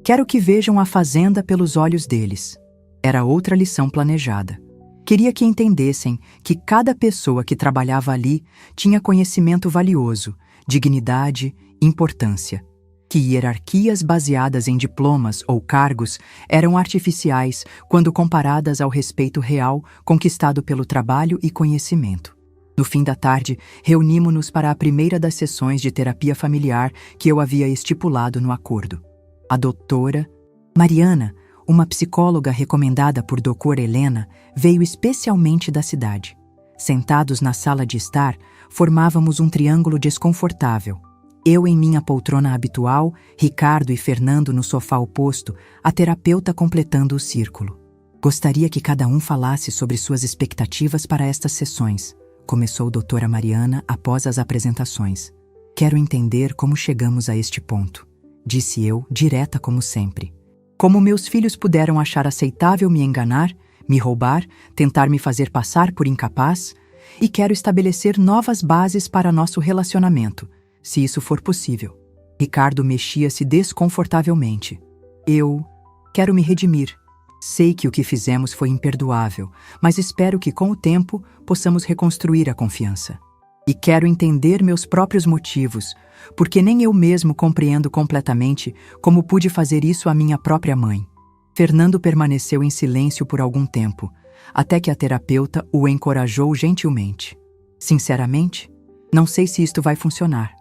Quero que vejam a fazenda pelos olhos deles. Era outra lição planejada. Queria que entendessem que cada pessoa que trabalhava ali tinha conhecimento valioso, dignidade, importância. Que hierarquias baseadas em diplomas ou cargos eram artificiais quando comparadas ao respeito real conquistado pelo trabalho e conhecimento. No fim da tarde, reunimos-nos para a primeira das sessões de terapia familiar que eu havia estipulado no acordo. A doutora Mariana, uma psicóloga recomendada por Dr. Helena, veio especialmente da cidade. Sentados na sala de estar, formávamos um triângulo desconfortável. Eu em minha poltrona habitual, Ricardo e Fernando no sofá oposto, a terapeuta completando o círculo. Gostaria que cada um falasse sobre suas expectativas para estas sessões, começou doutora Mariana após as apresentações. Quero entender como chegamos a este ponto, disse eu, direta como sempre. Como meus filhos puderam achar aceitável me enganar, me roubar, tentar me fazer passar por incapaz, e quero estabelecer novas bases para nosso relacionamento, se isso for possível. Ricardo mexia-se desconfortavelmente. Eu quero me redimir. Sei que o que fizemos foi imperdoável, mas espero que com o tempo possamos reconstruir a confiança. E quero entender meus próprios motivos, porque nem eu mesmo compreendo completamente como pude fazer isso à minha própria mãe. Fernando permaneceu em silêncio por algum tempo, até que a terapeuta o encorajou gentilmente. Sinceramente, não sei se isto vai funcionar.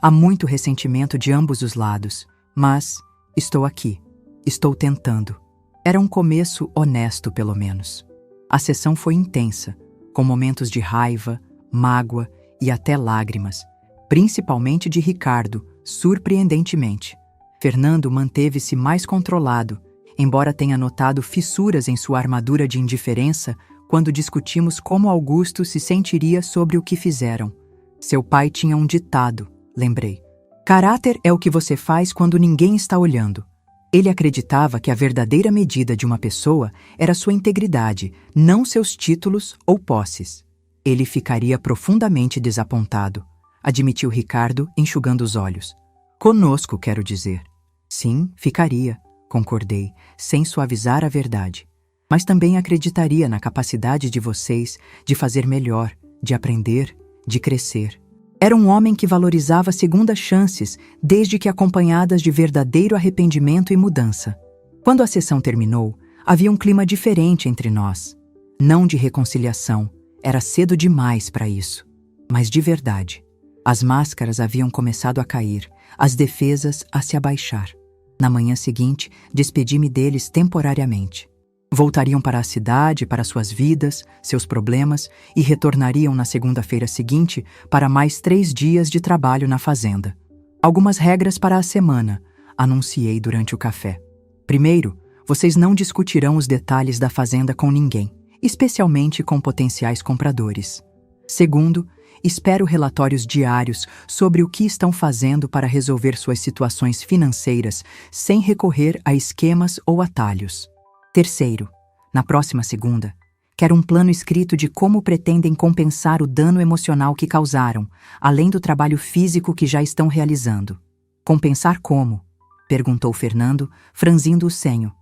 Há muito ressentimento de ambos os lados, mas estou aqui. Estou tentando. Era um começo honesto, pelo menos. A sessão foi intensa, com momentos de raiva, mágoa e até lágrimas, principalmente de Ricardo, surpreendentemente. Fernando manteve-se mais controlado, embora tenha notado fissuras em sua armadura de indiferença quando discutimos como Augusto se sentiria sobre o que fizeram. Seu pai tinha um ditado, lembrei. Caráter é o que você faz quando ninguém está olhando. Ele acreditava que a verdadeira medida de uma pessoa era sua integridade, não seus títulos ou posses. Ele ficaria profundamente desapontado, admitiu Ricardo, enxugando os olhos. Conosco, quero dizer. Sim, ficaria, concordei, sem suavizar a verdade. Mas também acreditaria na capacidade de vocês de fazer melhor, de aprender, de crescer. Era um homem que valorizava segundas chances, desde que acompanhadas de verdadeiro arrependimento e mudança. Quando a sessão terminou, havia um clima diferente entre nós. Não de reconciliação, era cedo demais para isso, mas de verdade. As máscaras haviam começado a cair, as defesas a se abaixar. Na manhã seguinte, despedi-me deles temporariamente. Voltariam para a cidade, para suas vidas, seus problemas e retornariam na segunda-feira seguinte para mais 3 dias de trabalho na fazenda. Algumas regras para a semana, anunciei durante o café. Primeiro, vocês não discutirão os detalhes da fazenda com ninguém, especialmente com potenciais compradores. Segundo, espero relatórios diários sobre o que estão fazendo para resolver suas situações financeiras sem recorrer a esquemas ou atalhos. Terceiro, na próxima segunda, quero um plano escrito de como pretendem compensar o dano emocional que causaram, além do trabalho físico que já estão realizando. Compensar como? Perguntou Fernando, franzindo o senho.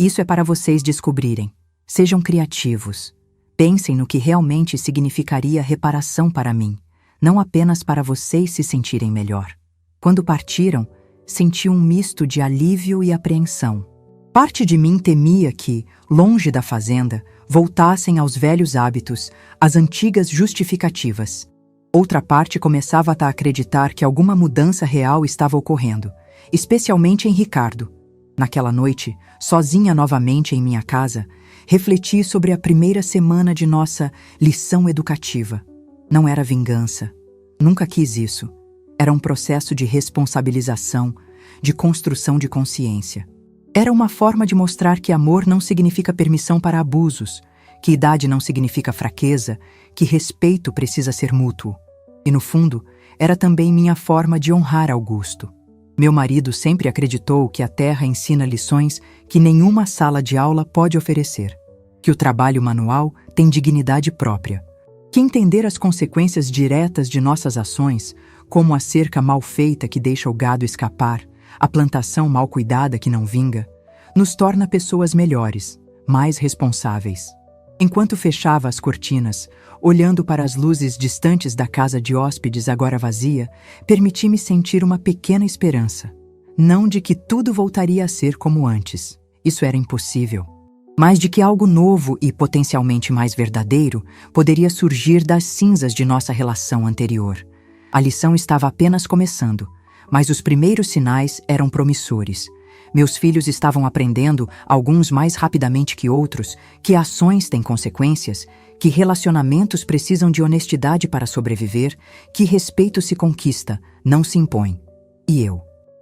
Isso é para vocês descobrirem. Sejam criativos. Pensem no que realmente significaria reparação para mim, não apenas para vocês se sentirem melhor. Quando partiram, senti um misto de alívio e apreensão. Parte de mim temia que, longe da fazenda, voltassem aos velhos hábitos, às antigas justificativas. Outra parte começava a acreditar que alguma mudança real estava ocorrendo, especialmente em Ricardo. Naquela noite, sozinha novamente em minha casa, refleti sobre a primeira semana de nossa lição educativa. Não era vingança. Nunca quis isso. Era um processo de responsabilização, de construção de consciência. Era uma forma de mostrar que amor não significa permissão para abusos, que idade não significa fraqueza, que respeito precisa ser mútuo. E no fundo, era também minha forma de honrar Augusto. Meu marido sempre acreditou que a terra ensina lições que nenhuma sala de aula pode oferecer, que o trabalho manual tem dignidade própria, que entender as consequências diretas de nossas ações, como a cerca mal feita que deixa o gado escapar, a plantação mal cuidada que não vinga, nos torna pessoas melhores, mais responsáveis. Enquanto fechava as cortinas, olhando para as luzes distantes da casa de hóspedes agora vazia, permiti-me sentir uma pequena esperança. Não de que tudo voltaria a ser como antes. Isso era impossível. Mas de que algo novo e potencialmente mais verdadeiro poderia surgir das cinzas de nossa relação anterior. A lição estava apenas começando, mas os primeiros sinais eram promissores. Meus filhos estavam aprendendo, alguns mais rapidamente que outros, que ações têm consequências, que relacionamentos precisam de honestidade para sobreviver, que respeito se conquista, não se impõe. E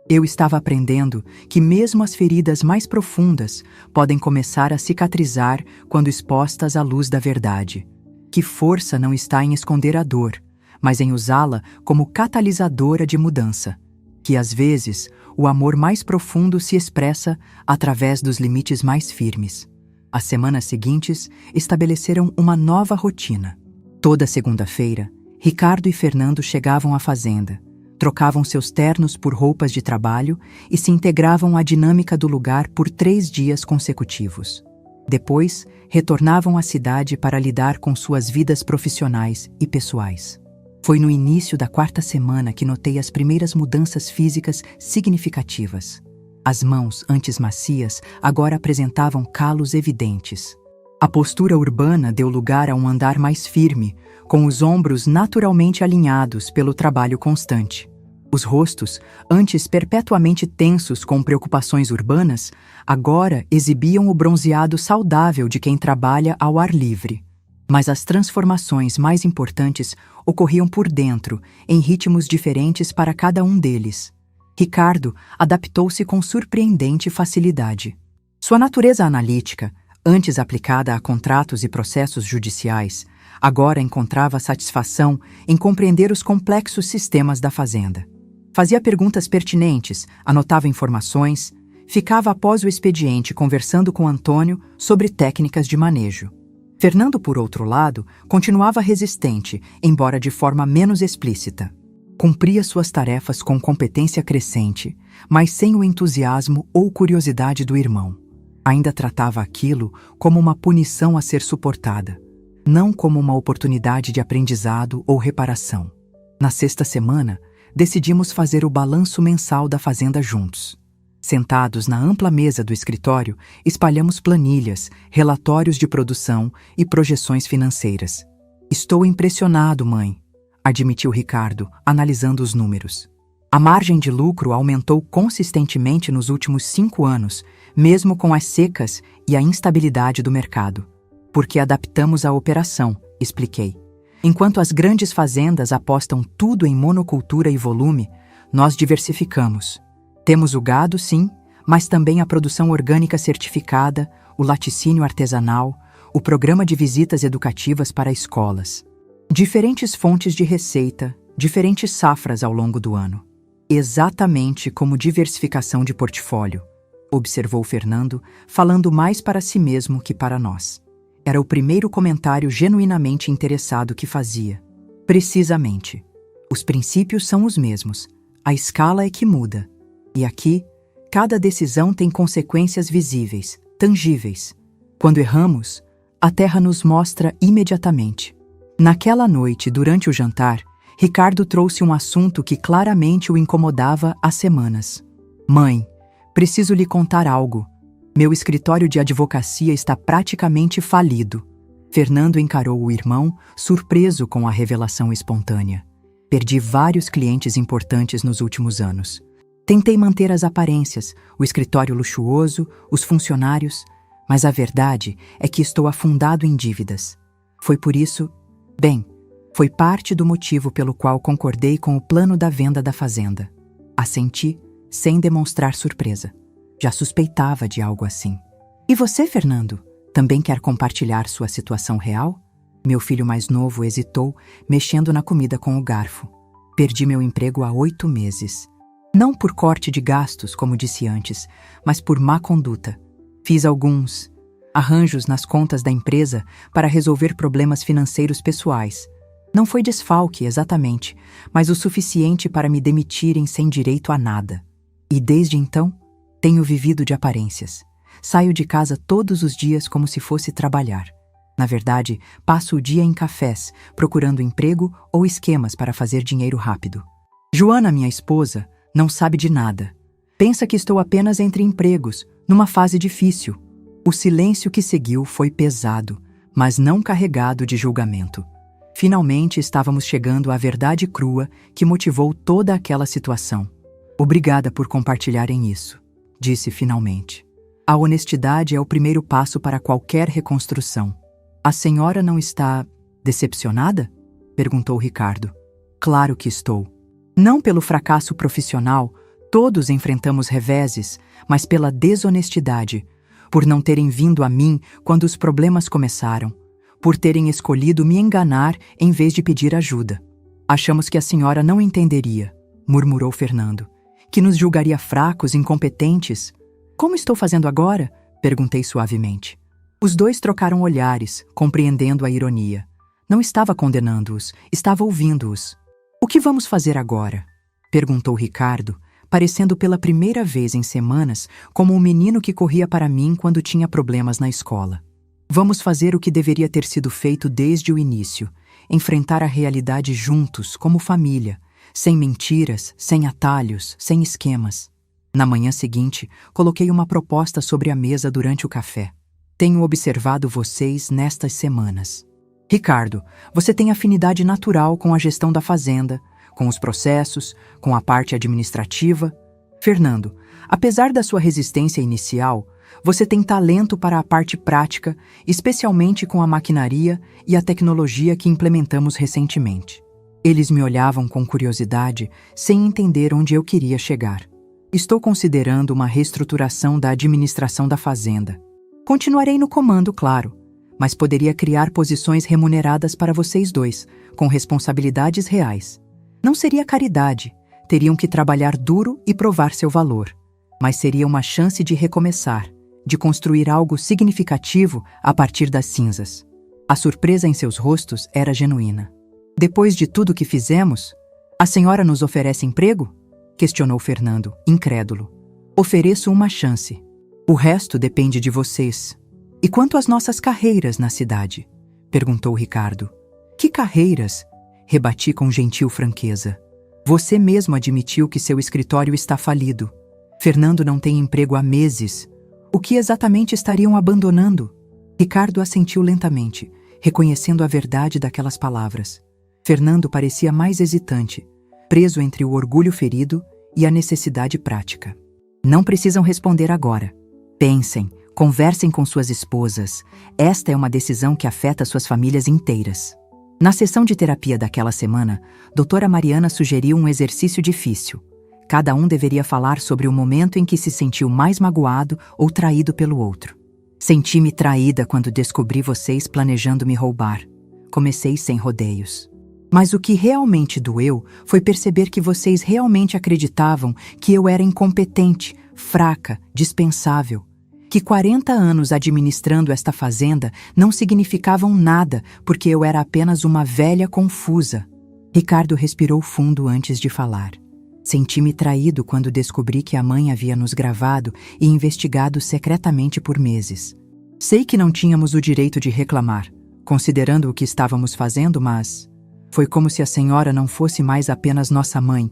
eu estava aprendendo que mesmo as feridas mais profundas podem começar a cicatrizar quando expostas à luz da verdade. Que força não está em esconder a dor, mas em usá-la como catalisadora de mudança. Que às vezes o amor mais profundo se expressa através dos limites mais firmes. As semanas seguintes estabeleceram uma nova rotina. Toda segunda-feira, Ricardo e Fernando chegavam à fazenda, trocavam seus ternos por roupas de trabalho e se integravam à dinâmica do lugar por 3 dias consecutivos. Depois, retornavam à cidade para lidar com suas vidas profissionais e pessoais. Foi no início da 4ª semana que notei as primeiras mudanças físicas significativas. As mãos, antes macias, agora apresentavam calos evidentes. A postura urbana deu lugar a um andar mais firme, com os ombros naturalmente alinhados pelo trabalho constante. Os rostos, antes perpetuamente tensos com preocupações urbanas, agora exibiam o bronzeado saudável de quem trabalha ao ar livre. Mas as transformações mais importantes ocorriam por dentro, em ritmos diferentes para cada um deles. Ricardo adaptou-se com surpreendente facilidade. Sua natureza analítica, antes aplicada a contratos e processos judiciais, agora encontrava satisfação em compreender os complexos sistemas da fazenda. Fazia perguntas pertinentes, anotava informações, ficava após o expediente conversando com Antônio sobre técnicas de manejo. Fernando, por outro lado, continuava resistente, embora de forma menos explícita. Cumpria suas tarefas com competência crescente, mas sem o entusiasmo ou curiosidade do irmão. Ainda tratava aquilo como uma punição a ser suportada, não como uma oportunidade de aprendizado ou reparação. Na 6ª semana, decidimos fazer o balanço mensal da fazenda juntos. Sentados na ampla mesa do escritório, espalhamos planilhas, relatórios de produção e projeções financeiras. Estou impressionado, mãe, admitiu Ricardo, analisando os números. A margem de lucro aumentou consistentemente nos últimos 5 anos, mesmo com as secas e a instabilidade do mercado. Porque adaptamos a operação, expliquei. Enquanto as grandes fazendas apostam tudo em monocultura e volume, nós diversificamos. Temos o gado, sim, mas também a produção orgânica certificada, o laticínio artesanal, o programa de visitas educativas para escolas. Diferentes fontes de receita, diferentes safras ao longo do ano. Exatamente como diversificação de portfólio, observou Fernando, falando mais para si mesmo que para nós. Era o primeiro comentário genuinamente interessado que fazia. Precisamente. Os princípios são os mesmos, a escala é que muda. E aqui, cada decisão tem consequências visíveis, tangíveis. Quando erramos, a terra nos mostra imediatamente. Naquela noite, durante o jantar, Ricardo trouxe um assunto que claramente o incomodava há semanas. Mãe, preciso lhe contar algo. Meu escritório de advocacia está praticamente falido. Fernando encarou o irmão, surpreso com a revelação espontânea. Perdi vários clientes importantes nos últimos anos. Tentei manter as aparências, o escritório luxuoso, os funcionários, mas a verdade é que estou afundado em dívidas. Foi por isso... foi parte do motivo pelo qual concordei com o plano da venda da fazenda. Assenti, sem demonstrar surpresa. Já suspeitava de algo assim. E você, Fernando, também quer compartilhar sua situação real? Meu filho mais novo hesitou, mexendo na comida com o garfo. Perdi meu emprego há 8 meses. Não por corte de gastos, como disse antes, mas por má conduta. Fiz alguns arranjos nas contas da empresa para resolver problemas financeiros pessoais. Não foi desfalque, exatamente, mas o suficiente para me demitirem sem direito a nada. E desde então, tenho vivido de aparências. Saio de casa todos os dias como se fosse trabalhar. Na verdade, passo o dia em cafés, procurando emprego ou esquemas para fazer dinheiro rápido. Joana, minha esposa, não sabe de nada. Pensa que estou apenas entre empregos, numa fase difícil. O silêncio que seguiu foi pesado, mas não carregado de julgamento. Finalmente estávamos chegando à verdade crua que motivou toda aquela situação. Obrigada por compartilharem isso, disse finalmente. A honestidade é o primeiro passo para qualquer reconstrução. A senhora não está decepcionada? Perguntou Ricardo. Claro que estou. Não pelo fracasso profissional, todos enfrentamos reveses, mas pela desonestidade, por não terem vindo a mim quando os problemas começaram, por terem escolhido me enganar em vez de pedir ajuda. Achamos que a senhora não entenderia, murmurou Fernando, que nos julgaria fracos, incompetentes. Como estou fazendo agora? Perguntei suavemente. Os dois trocaram olhares, compreendendo a ironia. Não estava condenando-os, estava ouvindo-os. O que vamos fazer agora? Perguntou Ricardo, parecendo pela primeira vez em semanas como um menino que corria para mim quando tinha problemas na escola. Vamos fazer o que deveria ter sido feito desde o início, enfrentar a realidade juntos, como família, sem mentiras, sem atalhos, sem esquemas. Na manhã seguinte, coloquei uma proposta sobre a mesa durante o café. Tenho observado vocês nestas semanas. Ricardo, você tem afinidade natural com a gestão da fazenda, com os processos, com a parte administrativa. Fernando, apesar da sua resistência inicial, você tem talento para a parte prática, especialmente com a maquinaria e a tecnologia que implementamos recentemente. Eles me olhavam com curiosidade, sem entender onde eu queria chegar. Estou considerando uma reestruturação da administração da fazenda. Continuarei no comando, claro, mas poderia criar posições remuneradas para vocês dois, com responsabilidades reais. Não seria caridade, teriam que trabalhar duro e provar seu valor, mas seria uma chance de recomeçar, de construir algo significativo a partir das cinzas. A surpresa em seus rostos era genuína. Depois de tudo que fizemos, a senhora nos oferece emprego? Questionou Fernando, incrédulo. Ofereço uma chance. O resto depende de vocês. E quanto às nossas carreiras na cidade? Perguntou Ricardo. Que carreiras? Rebati com gentil franqueza. Você mesmo admitiu que seu escritório está falido. Fernando não tem emprego há meses. O que exatamente estariam abandonando? Ricardo assentiu lentamente, reconhecendo a verdade daquelas palavras. Fernando parecia mais hesitante. preso entre o orgulho ferido e a necessidade prática. Não precisam responder agora. Pensem, conversem com suas esposas. Esta é uma decisão que afeta suas famílias inteiras. Na sessão de terapia daquela semana, doutora Mariana sugeriu um exercício difícil. Cada um deveria falar sobre o momento em que se sentiu mais magoado ou traído pelo outro. Senti-me traída quando descobri vocês planejando me roubar. Comecei sem rodeios. Mas o que realmente doeu foi perceber que vocês realmente acreditavam que eu era incompetente, fraca, dispensável. Que 40 anos administrando esta fazenda não significavam nada porque eu era apenas uma velha confusa. Ricardo respirou fundo antes de falar. Senti-me traído quando descobri que a mãe havia nos gravado e investigado secretamente por meses. Sei que não tínhamos o direito de reclamar, considerando o que estávamos fazendo, mas foi como se a senhora não fosse mais apenas nossa mãe,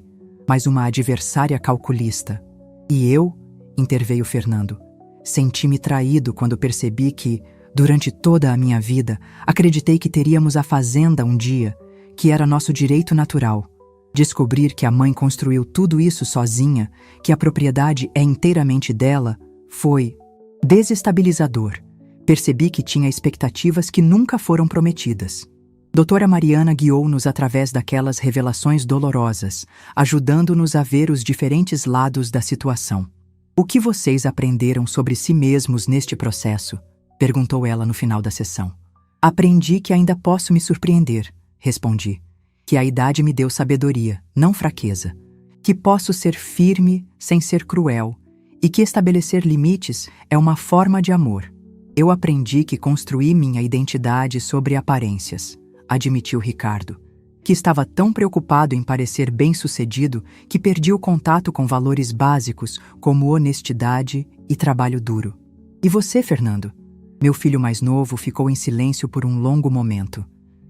mas uma adversária calculista. E eu, interveio Fernando, senti-me traído quando percebi que, durante toda a minha vida, acreditei que teríamos a fazenda um dia, que era nosso direito natural. Descobrir que a mãe construiu tudo isso sozinha, que a propriedade é inteiramente dela, foi desestabilizador. Percebi que tinha expectativas que nunca foram prometidas. Doutora Mariana guiou-nos através daquelas revelações dolorosas, ajudando-nos a ver os diferentes lados da situação. O que vocês aprenderam sobre si mesmos neste processo? Perguntou ela no final da sessão. Aprendi que ainda posso me surpreender, respondi. Que a idade me deu sabedoria, não fraqueza. Que posso ser firme sem ser cruel e que estabelecer limites é uma forma de amor. Eu aprendi que construí minha identidade sobre aparências, admitiu Ricardo, que estava tão preocupado em parecer bem-sucedido que perdi o contato com valores básicos como honestidade e trabalho duro. E você, Fernando? Meu filho mais novo ficou em silêncio por um longo momento.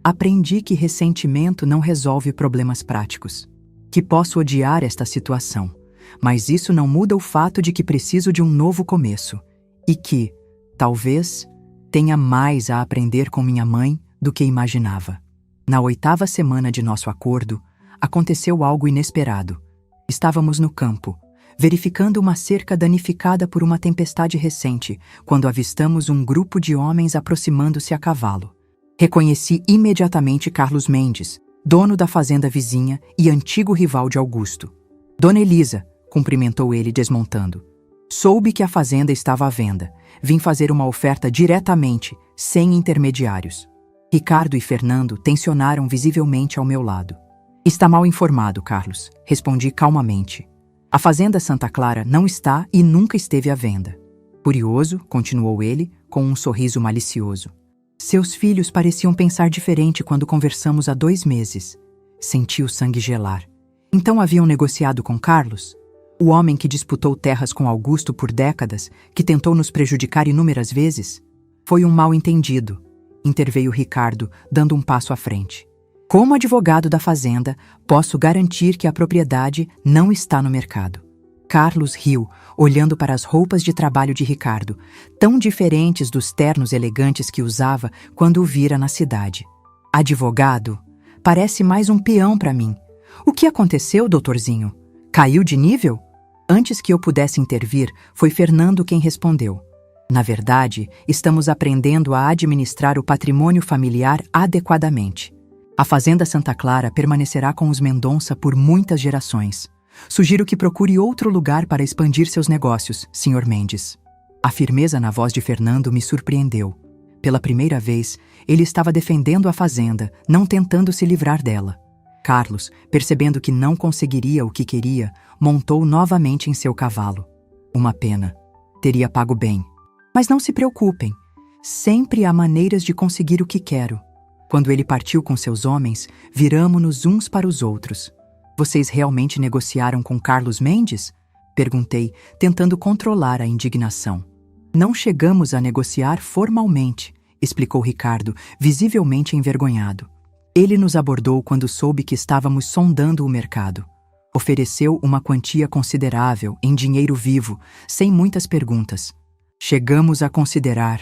Aprendi que ressentimento não resolve problemas práticos, que posso odiar esta situação, mas isso não muda o fato de que preciso de um novo começo e que, talvez, tenha mais a aprender com minha mãe do que imaginava. Na 8ª semana de nosso acordo, aconteceu algo inesperado. Estávamos no campo, verificando uma cerca danificada por uma tempestade recente, quando avistamos um grupo de homens aproximando-se a cavalo. Reconheci imediatamente Carlos Mendes, dono da fazenda vizinha e antigo rival de Augusto. Dona Elisa, cumprimentou ele desmontando. Soube que a fazenda estava à venda. Vim fazer uma oferta diretamente, sem intermediários. Ricardo e Fernando tensionaram visivelmente ao meu lado. Está mal informado, Carlos, respondi calmamente. A fazenda Santa Clara não está e nunca esteve à venda. Curioso, continuou ele, com um sorriso malicioso. Seus filhos pareciam pensar diferente quando conversamos há 2 meses. Senti o sangue gelar. Então haviam negociado com Carlos? O homem que disputou terras com Augusto por décadas, que tentou nos prejudicar inúmeras vezes? Foi um mal-entendido, interveio Ricardo, dando um passo à frente. Como advogado da fazenda, posso garantir que a propriedade não está no mercado. Carlos riu, olhando para as roupas de trabalho de Ricardo, tão diferentes dos ternos elegantes que usava quando o vira na cidade. Advogado? Parece mais um peão para mim. O que aconteceu, doutorzinho? Caiu de nível? Antes que eu pudesse intervir, foi Fernando quem respondeu. Na verdade, estamos aprendendo a administrar o patrimônio familiar adequadamente. A Fazenda Santa Clara permanecerá com os Mendonça por muitas gerações. Sugiro que procure outro lugar para expandir seus negócios, Sr. Mendes. A firmeza na voz de Fernando me surpreendeu. Pela primeira vez, ele estava defendendo a fazenda, não tentando se livrar dela. Carlos, percebendo que não conseguiria o que queria, montou novamente em seu cavalo. Uma pena. Teria pago bem. Mas não se preocupem. Sempre há maneiras de conseguir o que quero. Quando ele partiu com seus homens, viramo-nos uns para os outros. Vocês realmente negociaram com Carlos Mendes? Perguntei, tentando controlar a indignação. Não chegamos a negociar formalmente, explicou Ricardo, visivelmente envergonhado. Ele nos abordou quando soube que estávamos sondando o mercado. Ofereceu uma quantia considerável em dinheiro vivo, sem muitas perguntas. Chegamos a considerar.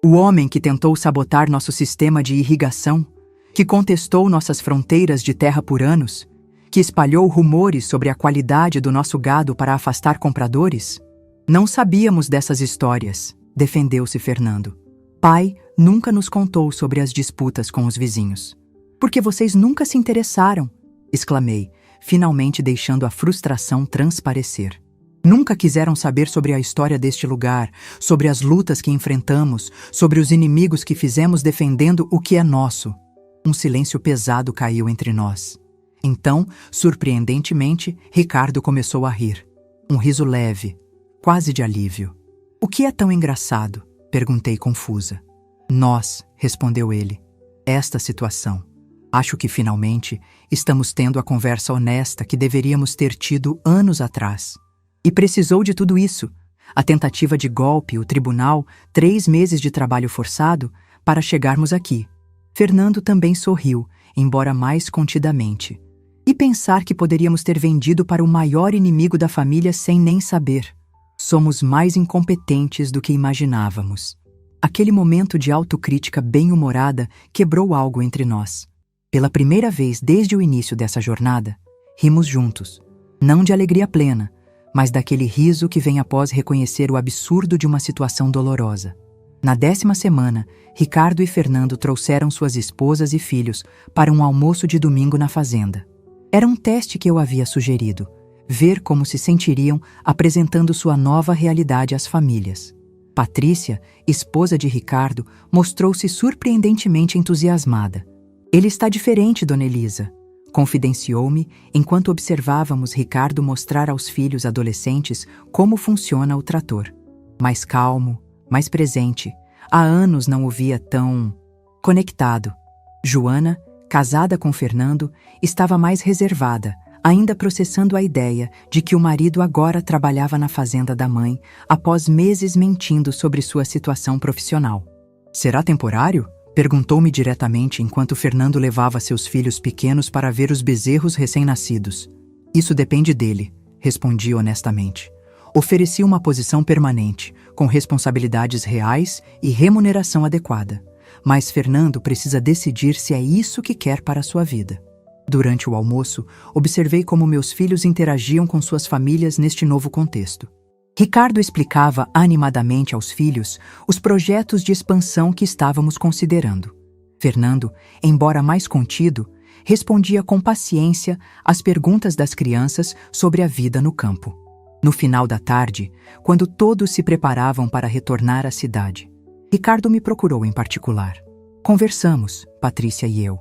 O homem que tentou sabotar nosso sistema de irrigação, que contestou nossas fronteiras de terra por anos, que espalhou rumores sobre a qualidade do nosso gado para afastar compradores? Não sabíamos dessas histórias, defendeu-se Fernando. Pai nunca nos contou sobre as disputas com os vizinhos. Porque vocês nunca se interessaram, exclamei, finalmente deixando a frustração transparecer. Nunca quiseram saber sobre a história deste lugar, sobre as lutas que enfrentamos, sobre os inimigos que fizemos defendendo o que é nosso. Um silêncio pesado caiu entre nós. Então, surpreendentemente, Ricardo começou a rir. Um riso leve, quase de alívio. O que é tão engraçado? Perguntei confusa. Nós, respondeu ele. Esta situação. Acho que finalmente estamos tendo a conversa honesta que deveríamos ter tido anos atrás. E precisou de tudo isso. A tentativa de golpe, o tribunal, 3 meses de trabalho forçado, para chegarmos aqui. Fernando também sorriu, embora mais contidamente. E pensar que poderíamos ter vendido para o maior inimigo da família sem nem saber. Somos mais incompetentes do que imaginávamos. Aquele momento de autocrítica bem-humorada quebrou algo entre nós. Pela primeira vez desde o início dessa jornada, rimos juntos. Não de alegria plena, mas daquele riso que vem após reconhecer o absurdo de uma situação dolorosa. Na 10ª semana, Ricardo e Fernando trouxeram suas esposas e filhos para um almoço de domingo na fazenda. Era um teste que eu havia sugerido, ver como se sentiriam apresentando sua nova realidade às famílias. Patrícia, esposa de Ricardo, mostrou-se surpreendentemente entusiasmada. Ele está diferente, Dona Elisa, confidenciou-me enquanto observávamos Ricardo mostrar aos filhos adolescentes como funciona o trator. Mais calmo, mais presente. Há anos não o via tão conectado. Joana, casada com Fernando, estava mais reservada, ainda processando a ideia de que o marido agora trabalhava na fazenda da mãe, após meses mentindo sobre sua situação profissional. Será temporário? Perguntou-me diretamente enquanto Fernando levava seus filhos pequenos para ver os bezerros recém-nascidos. Isso depende dele, respondi honestamente. Ofereci uma posição permanente, com responsabilidades reais e remuneração adequada. Mas Fernando precisa decidir se é isso que quer para a sua vida. Durante o almoço, observei como meus filhos interagiam com suas famílias neste novo contexto. Ricardo explicava animadamente aos filhos os projetos de expansão que estávamos considerando. Fernando, embora mais contido, respondia com paciência às perguntas das crianças sobre a vida no campo. No final da tarde, quando todos se preparavam para retornar à cidade, Ricardo me procurou em particular. Conversamos, Patrícia e eu.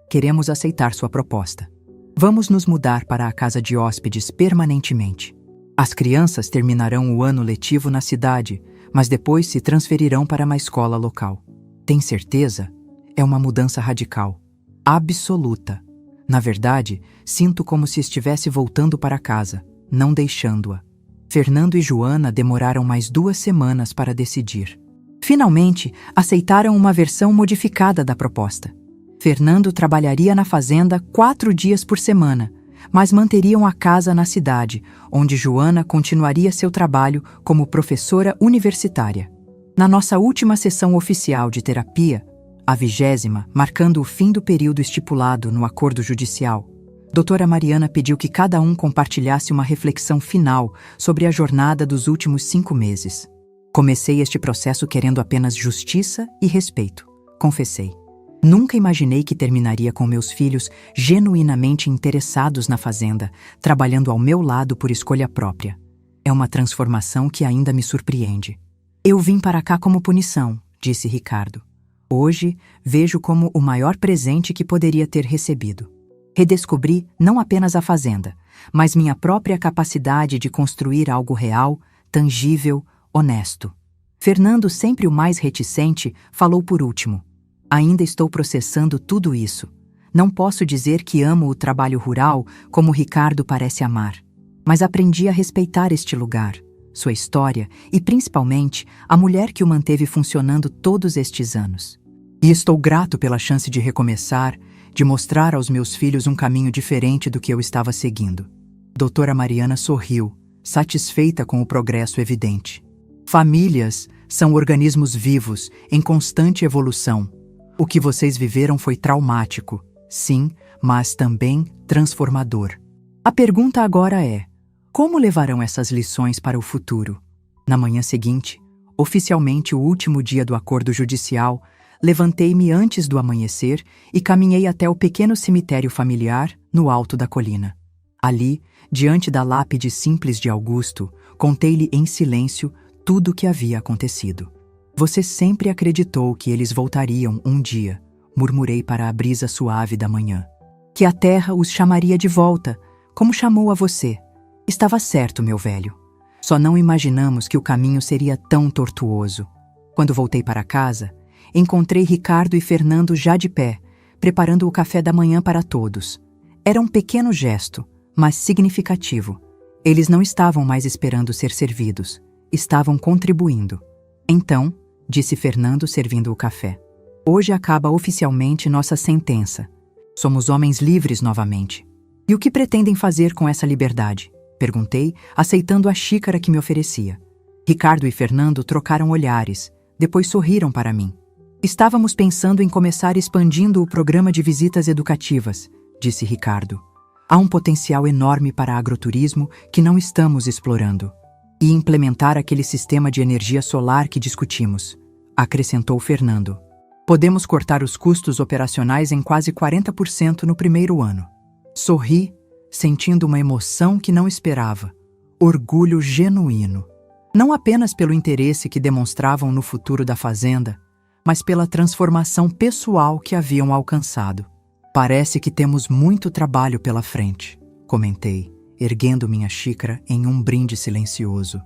Queremos aceitar sua proposta. Vamos nos mudar para a casa de hóspedes permanentemente. As crianças terminarão o ano letivo na cidade, mas depois se transferirão para uma escola local. Tem certeza? É uma mudança radical. Absoluta. Na verdade, sinto como se estivesse voltando para casa, não deixando-a. Fernando e Joana demoraram mais 2 semanas para decidir. Finalmente, aceitaram uma versão modificada da proposta. Fernando trabalharia na fazenda 4 dias por semana, mas manteriam a casa na cidade, onde Joana continuaria seu trabalho como professora universitária. Na nossa última sessão oficial de terapia, a 20ª, marcando o fim do período estipulado no acordo judicial, Doutora Mariana pediu que cada um compartilhasse uma reflexão final sobre a jornada dos últimos 5 meses. Comecei este processo querendo apenas justiça e respeito, confessei. Nunca imaginei que terminaria com meus filhos genuinamente interessados na fazenda, trabalhando ao meu lado por escolha própria. É uma transformação que ainda me surpreende. Eu vim para cá como punição, disse Ricardo. Hoje, vejo como o maior presente que poderia ter recebido. Redescobri não apenas a fazenda, mas minha própria capacidade de construir algo real, tangível, honesto. Fernando, sempre o mais reticente, falou por último. Ainda estou processando tudo isso. Não posso dizer que amo o trabalho rural como Ricardo parece amar. Mas aprendi a respeitar este lugar, sua história e, principalmente, a mulher que o manteve funcionando todos estes anos. E estou grato pela chance de recomeçar, de mostrar aos meus filhos um caminho diferente do que eu estava seguindo. Doutora Mariana sorriu, satisfeita com o progresso evidente. Famílias são organismos vivos, em constante evolução. O que vocês viveram foi traumático, sim, mas também transformador. A pergunta agora é: como levarão essas lições para o futuro? Na manhã seguinte, oficialmente o último dia do acordo judicial, levantei-me antes do amanhecer e caminhei até o pequeno cemitério familiar no alto da colina. Ali, diante da lápide simples de Augusto, contei-lhe em silêncio tudo o que havia acontecido. Você sempre acreditou que eles voltariam um dia, murmurei para a brisa suave da manhã. Que a terra os chamaria de volta, como chamou a você. Estava certo, meu velho. Só não imaginamos que o caminho seria tão tortuoso. Quando voltei para casa, encontrei Ricardo e Fernando já de pé, preparando o café da manhã para todos. Era um pequeno gesto, mas significativo. Eles não estavam mais esperando ser servidos, estavam contribuindo. Então, disse Fernando servindo o café, hoje acaba oficialmente nossa sentença. Somos homens livres novamente. E o que pretendem fazer com essa liberdade? Perguntei, aceitando a xícara que me oferecia. Ricardo e Fernando trocaram olhares, depois sorriram para mim. Estávamos pensando em começar expandindo o programa de visitas educativas, disse Ricardo. Há um potencial enorme para agroturismo que não estamos explorando. E implementar aquele sistema de energia solar que discutimos, acrescentou Fernando. Podemos cortar os custos operacionais em quase 40% no primeiro ano. Sorri, sentindo uma emoção que não esperava. Orgulho genuíno. Não apenas pelo interesse que demonstravam no futuro da fazenda, mas pela transformação pessoal que haviam alcançado. Parece que temos muito trabalho pela frente, comentei, erguendo minha xícara em um brinde silencioso.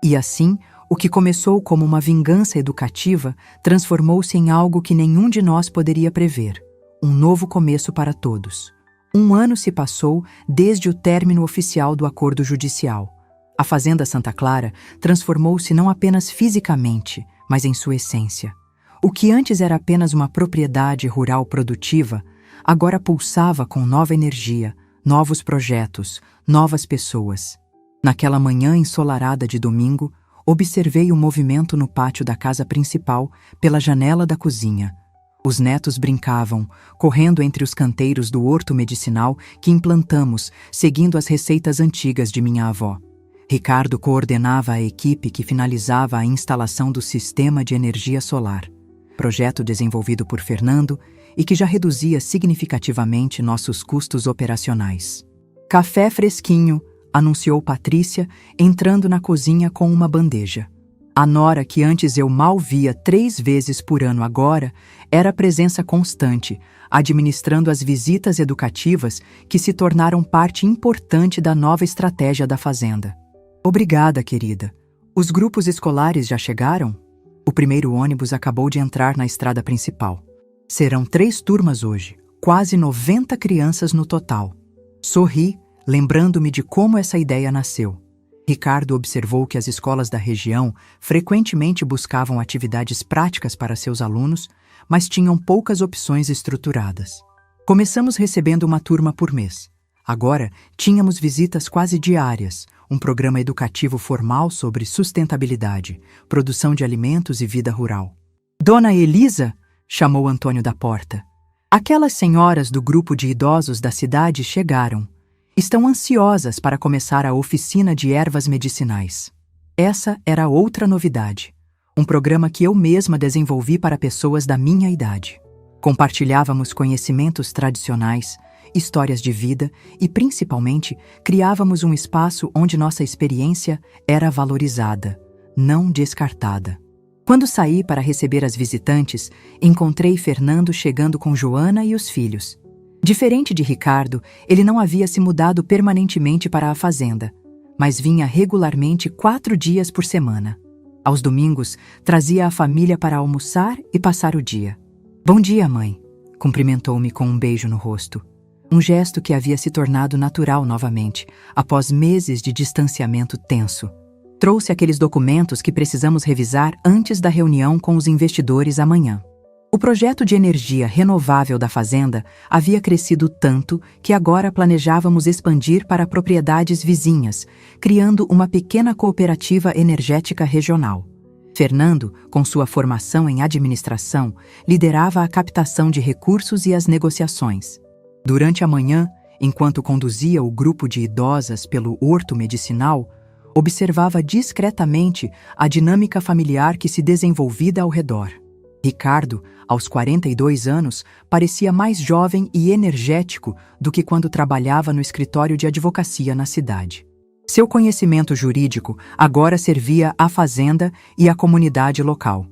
E assim, o que começou como uma vingança educativa transformou-se em algo que nenhum de nós poderia prever. Um novo começo para todos. 1 ano se passou desde o término oficial do acordo judicial. A Fazenda Santa Clara transformou-se não apenas fisicamente, mas em sua essência. O que antes era apenas uma propriedade rural produtiva, agora pulsava com nova energia, novos projetos, novas pessoas. Naquela manhã ensolarada de domingo, observei o movimento no pátio da casa principal pela janela da cozinha. Os netos brincavam, correndo entre os canteiros do horto medicinal que implantamos, seguindo as receitas antigas de minha avó. Ricardo coordenava a equipe que finalizava a instalação do sistema de energia solar, projeto desenvolvido por Fernando e que já reduzia significativamente nossos custos operacionais. Café fresquinho, anunciou Patrícia, entrando na cozinha com uma bandeja. A nora que antes eu mal via 3 vezes por ano agora era presença constante, administrando as visitas educativas que se tornaram parte importante da nova estratégia da fazenda. Obrigada, querida. Os grupos escolares já chegaram? O primeiro ônibus acabou de entrar na estrada principal. Serão 3 turmas hoje, quase 90 crianças no total. Sorri, lembrando-me de como essa ideia nasceu. Ricardo observou que as escolas da região frequentemente buscavam atividades práticas para seus alunos, mas tinham poucas opções estruturadas. Começamos recebendo uma turma por mês. Agora, tínhamos visitas quase diárias, um programa educativo formal sobre sustentabilidade, produção de alimentos e vida rural. Dona Elisa, chamou Antônio da porta. Aquelas senhoras do grupo de idosos da cidade chegaram. Estão ansiosas para começar a oficina de ervas medicinais. Essa era outra novidade. Um programa que eu mesma desenvolvi para pessoas da minha idade. Compartilhávamos conhecimentos tradicionais, histórias de vida e, principalmente, criávamos um espaço onde nossa experiência era valorizada, não descartada. Quando saí para receber as visitantes, encontrei Fernando chegando com Joana e os filhos. Diferente de Ricardo, ele não havia se mudado permanentemente para a fazenda, mas vinha regularmente 4 dias por semana. Aos domingos, trazia a família para almoçar e passar o dia. Bom dia, mãe, cumprimentou-me com um beijo no rosto. Um gesto que havia se tornado natural novamente, após meses de distanciamento tenso. Trouxe aqueles documentos que precisamos revisar antes da reunião com os investidores amanhã. O projeto de energia renovável da fazenda havia crescido tanto que agora planejávamos expandir para propriedades vizinhas, criando uma pequena cooperativa energética regional. Fernando, com sua formação em administração, liderava a captação de recursos e as negociações. Durante a manhã, enquanto conduzia o grupo de idosas pelo horto medicinal, observava discretamente a dinâmica familiar que se desenvolvia ao redor. Ricardo, aos 42 anos, parecia mais jovem e energético do que quando trabalhava no escritório de advocacia na cidade. Seu conhecimento jurídico agora servia à fazenda e à comunidade local.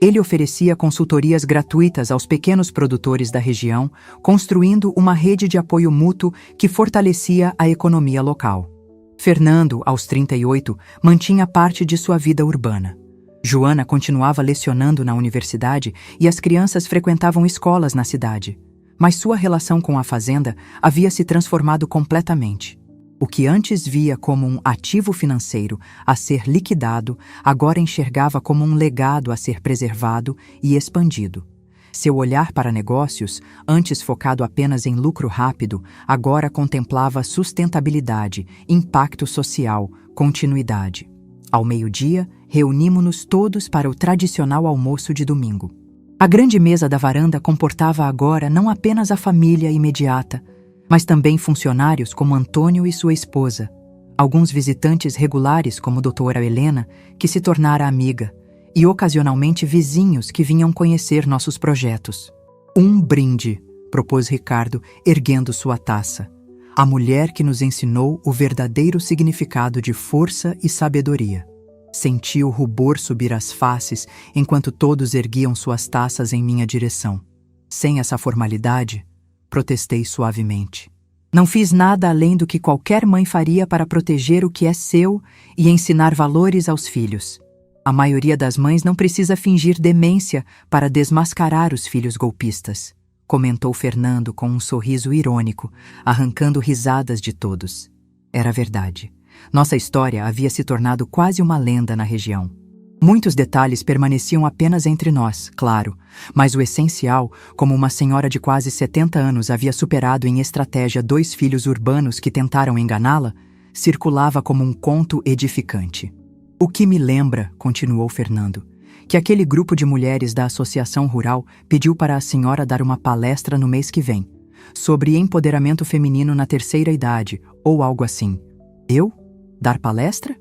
Ele oferecia consultorias gratuitas aos pequenos produtores da região, construindo uma rede de apoio mútuo que fortalecia a economia local. Fernando, aos 38, mantinha parte de sua vida urbana. Joana continuava lecionando na universidade e as crianças frequentavam escolas na cidade. Mas sua relação com a fazenda havia se transformado completamente. O que antes via como um ativo financeiro a ser liquidado, agora enxergava como um legado a ser preservado e expandido. Seu olhar para negócios, antes focado apenas em lucro rápido, agora contemplava sustentabilidade, impacto social, continuidade. Ao meio-dia, reunimos-nos todos para o tradicional almoço de domingo. A grande mesa da varanda comportava agora não apenas a família imediata, mas também funcionários como Antônio e sua esposa, alguns visitantes regulares como doutora Helena, que se tornara amiga, e ocasionalmente vizinhos que vinham conhecer nossos projetos. Um brinde, propôs Ricardo, erguendo sua taça. A mulher que nos ensinou o verdadeiro significado de força e sabedoria. Senti o rubor subir as faces enquanto todos erguiam suas taças em minha direção. Sem essa formalidade, protestei suavemente. Não fiz nada além do que qualquer mãe faria para proteger o que é seu e ensinar valores aos filhos. A maioria das mães não precisa fingir demência para desmascarar os filhos golpistas, comentou Fernando com um sorriso irônico, arrancando risadas de todos. Era verdade. Nossa história havia se tornado quase uma lenda na região. Muitos detalhes permaneciam apenas entre nós, claro, mas o essencial, como uma senhora de quase 70 anos havia superado em estratégia 2 filhos urbanos que tentaram enganá-la, circulava como um conto edificante. O que me lembra, continuou Fernando, que aquele grupo de mulheres da Associação Rural pediu para a senhora dar uma palestra no mês que vem, sobre empoderamento feminino na terceira idade, ou algo assim. Eu? Dar palestra?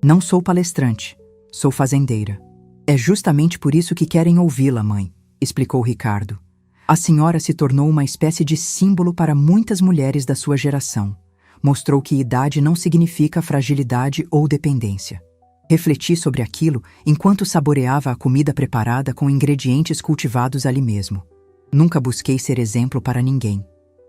Não sou palestrante. Sou fazendeira. É justamente por isso que querem ouvi-la, mãe, explicou Ricardo. A senhora se tornou uma espécie de símbolo para muitas mulheres da sua geração. Mostrou que idade não significa fragilidade ou dependência. Refleti sobre aquilo enquanto saboreava a comida preparada com ingredientes cultivados ali mesmo. Nunca busquei ser exemplo para ninguém,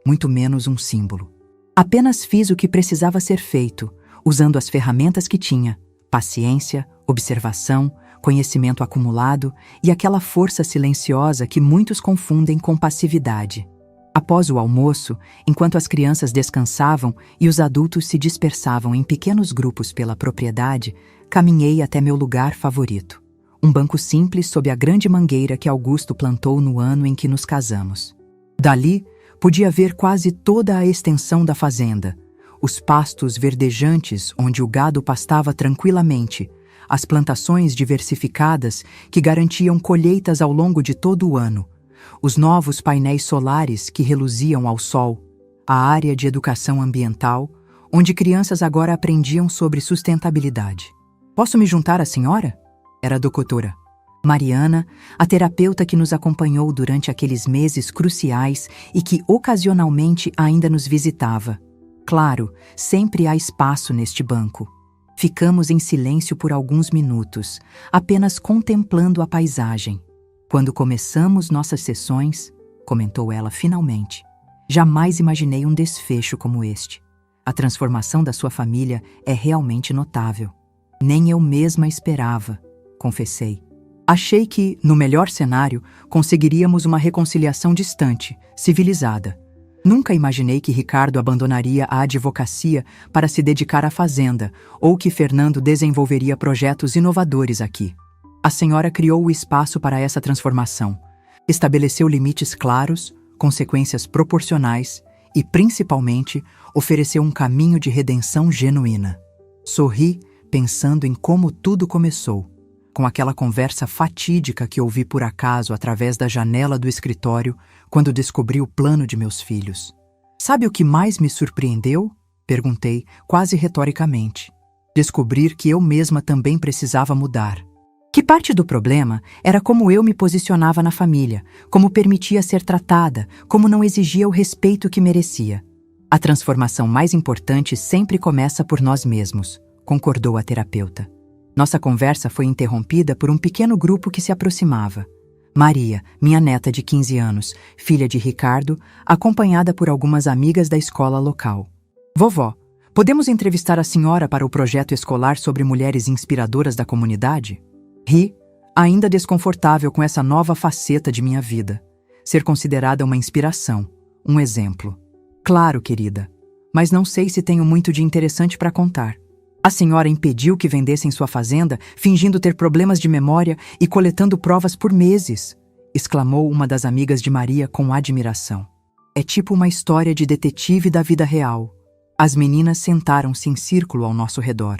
muito menos um símbolo. Apenas fiz o que precisava ser feito, usando as ferramentas que tinha: paciência, observação, conhecimento acumulado e aquela força silenciosa que muitos confundem com passividade. Após o almoço, enquanto as crianças descansavam e os adultos se dispersavam em pequenos grupos pela propriedade, caminhei até meu lugar favorito. Um banco simples sob a grande mangueira que Augusto plantou no ano em que nos casamos. Dali, podia ver quase toda a extensão da fazenda, os pastos verdejantes onde o gado pastava tranquilamente, as plantações diversificadas que garantiam colheitas ao longo de todo o ano, os novos painéis solares que reluziam ao sol, a área de educação ambiental, onde crianças agora aprendiam sobre sustentabilidade. Posso me juntar à senhora? Era a doutora Mariana, a terapeuta que nos acompanhou durante aqueles meses cruciais e que ocasionalmente ainda nos visitava. Claro, sempre há espaço neste banco. Ficamos em silêncio por alguns minutos, apenas contemplando a paisagem. Quando começamos nossas sessões, comentou ela finalmente, jamais imaginei um desfecho como este. A transformação da sua família é realmente notável. Nem eu mesma esperava, confessei. Achei que, no melhor cenário, conseguiríamos uma reconciliação distante, civilizada. Nunca imaginei que Ricardo abandonaria a advocacia para se dedicar à fazenda, ou que Fernando desenvolveria projetos inovadores aqui. A senhora criou o espaço para essa transformação, estabeleceu limites claros, consequências proporcionais e, principalmente, ofereceu um caminho de redenção genuína. Sorri, pensando em como tudo começou, com aquela conversa fatídica que ouvi por acaso através da janela do escritório quando descobri o plano de meus filhos. Sabe o que mais me surpreendeu? Perguntei, quase retoricamente. Descobrir que eu mesma também precisava mudar. Que parte do problema era como eu me posicionava na família, como permitia ser tratada, como não exigia o respeito que merecia. A transformação mais importante sempre começa por nós mesmos, concordou a terapeuta. Nossa conversa foi interrompida por um pequeno grupo que se aproximava. Maria, minha neta de 15 anos, filha de Ricardo, acompanhada por algumas amigas da escola local. Vovó, podemos entrevistar a senhora para o projeto escolar sobre mulheres inspiradoras da comunidade? Ri, ainda desconfortável com essa nova faceta de minha vida. Ser considerada uma inspiração, um exemplo. Claro, querida, mas não sei se tenho muito de interessante para contar. A senhora impediu que vendessem sua fazenda, fingindo ter problemas de memória e coletando provas por meses, exclamou uma das amigas de Maria com admiração. É tipo uma história de detetive da vida real. As meninas sentaram-se em círculo ao nosso redor.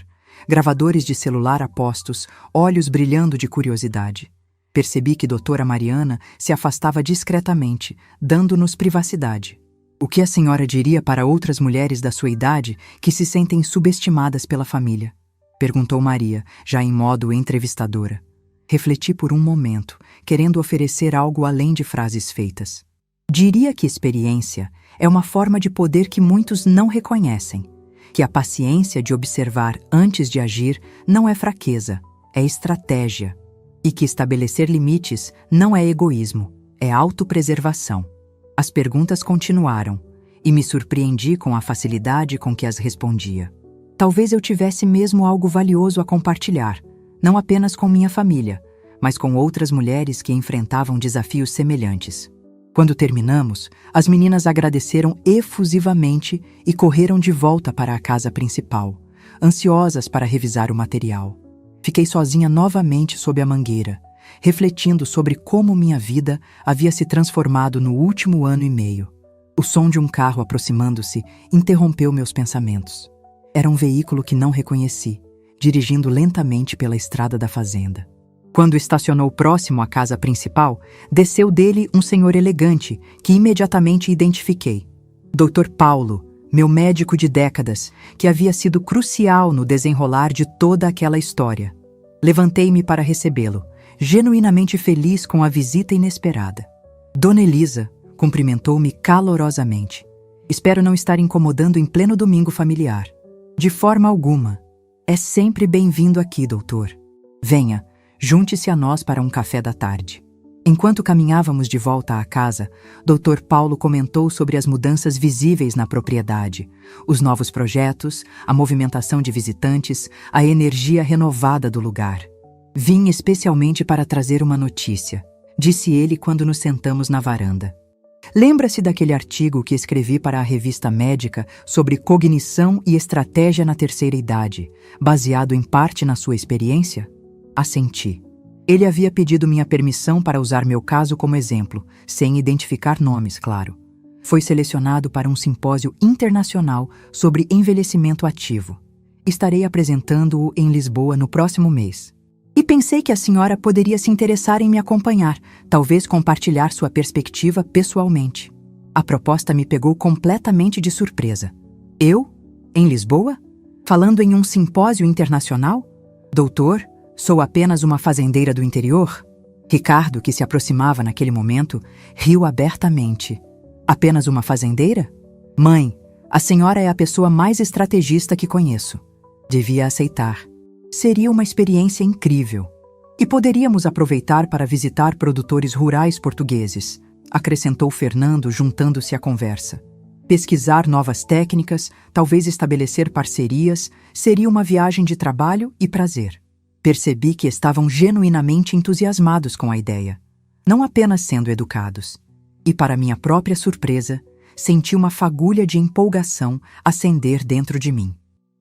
Gravadores de celular a postos, olhos brilhando de curiosidade. Percebi que doutora Mariana se afastava discretamente, dando-nos privacidade. O que a senhora diria para outras mulheres da sua idade que se sentem subestimadas pela família? Perguntou Maria, já em modo entrevistadora. Refleti por um momento, querendo oferecer algo além de frases feitas. Diria que experiência é uma forma de poder que muitos não reconhecem. Que a paciência de observar antes de agir não é fraqueza, é estratégia. E que estabelecer limites não é egoísmo, é autopreservação. As perguntas continuaram, e me surpreendi com a facilidade com que as respondia. Talvez eu tivesse mesmo algo valioso a compartilhar, não apenas com minha família, mas com outras mulheres que enfrentavam desafios semelhantes. Quando terminamos, as meninas agradeceram efusivamente e correram de volta para a casa principal, ansiosas para revisar o material. Fiquei sozinha novamente sob a mangueira, refletindo sobre como minha vida havia se transformado no último ano e meio. O som de um carro aproximando-se interrompeu meus pensamentos. Era um veículo que não reconheci, dirigindo lentamente pela estrada da fazenda. Quando estacionou próximo à casa principal, desceu dele um senhor elegante, que imediatamente identifiquei. Dr. Paulo, meu médico de décadas, que havia sido crucial no desenrolar de toda aquela história. Levantei-me para recebê-lo, genuinamente feliz com a visita inesperada. Dona Elisa cumprimentou-me calorosamente. Espero não estar incomodando em pleno domingo familiar. De forma alguma. É sempre bem-vindo aqui, doutor. Venha, junte-se a nós para um café da tarde. Enquanto caminhávamos de volta à casa, Dr. Paulo comentou sobre as mudanças visíveis na propriedade, os novos projetos, a movimentação de visitantes, a energia renovada do lugar. Vim especialmente para trazer uma notícia, disse ele quando nos sentamos na varanda. Lembra-se daquele artigo que escrevi para a revista médica sobre cognição e estratégia na terceira idade, baseado em parte na sua experiência? Assenti. Ele havia pedido minha permissão para usar meu caso como exemplo, sem identificar nomes, claro. Foi selecionado para um simpósio internacional sobre envelhecimento ativo. Estarei apresentando-o em Lisboa no próximo mês. E pensei que a senhora poderia se interessar em me acompanhar, talvez compartilhar sua perspectiva pessoalmente. A proposta me pegou completamente de surpresa. Eu? Em Lisboa? Falando em um simpósio internacional? Doutor, sou apenas uma fazendeira do interior? Ricardo, que se aproximava naquele momento, riu abertamente. Apenas uma fazendeira? Mãe, a senhora é a pessoa mais estrategista que conheço. Devia aceitar. Seria uma experiência incrível. E poderíamos aproveitar para visitar produtores rurais portugueses, acrescentou Fernando, juntando-se à conversa. Pesquisar novas técnicas, talvez estabelecer parcerias, seria uma viagem de trabalho e prazer. Percebi que estavam genuinamente entusiasmados com a ideia, não apenas sendo educados. E, para minha própria surpresa, senti uma fagulha de empolgação acender dentro de mim.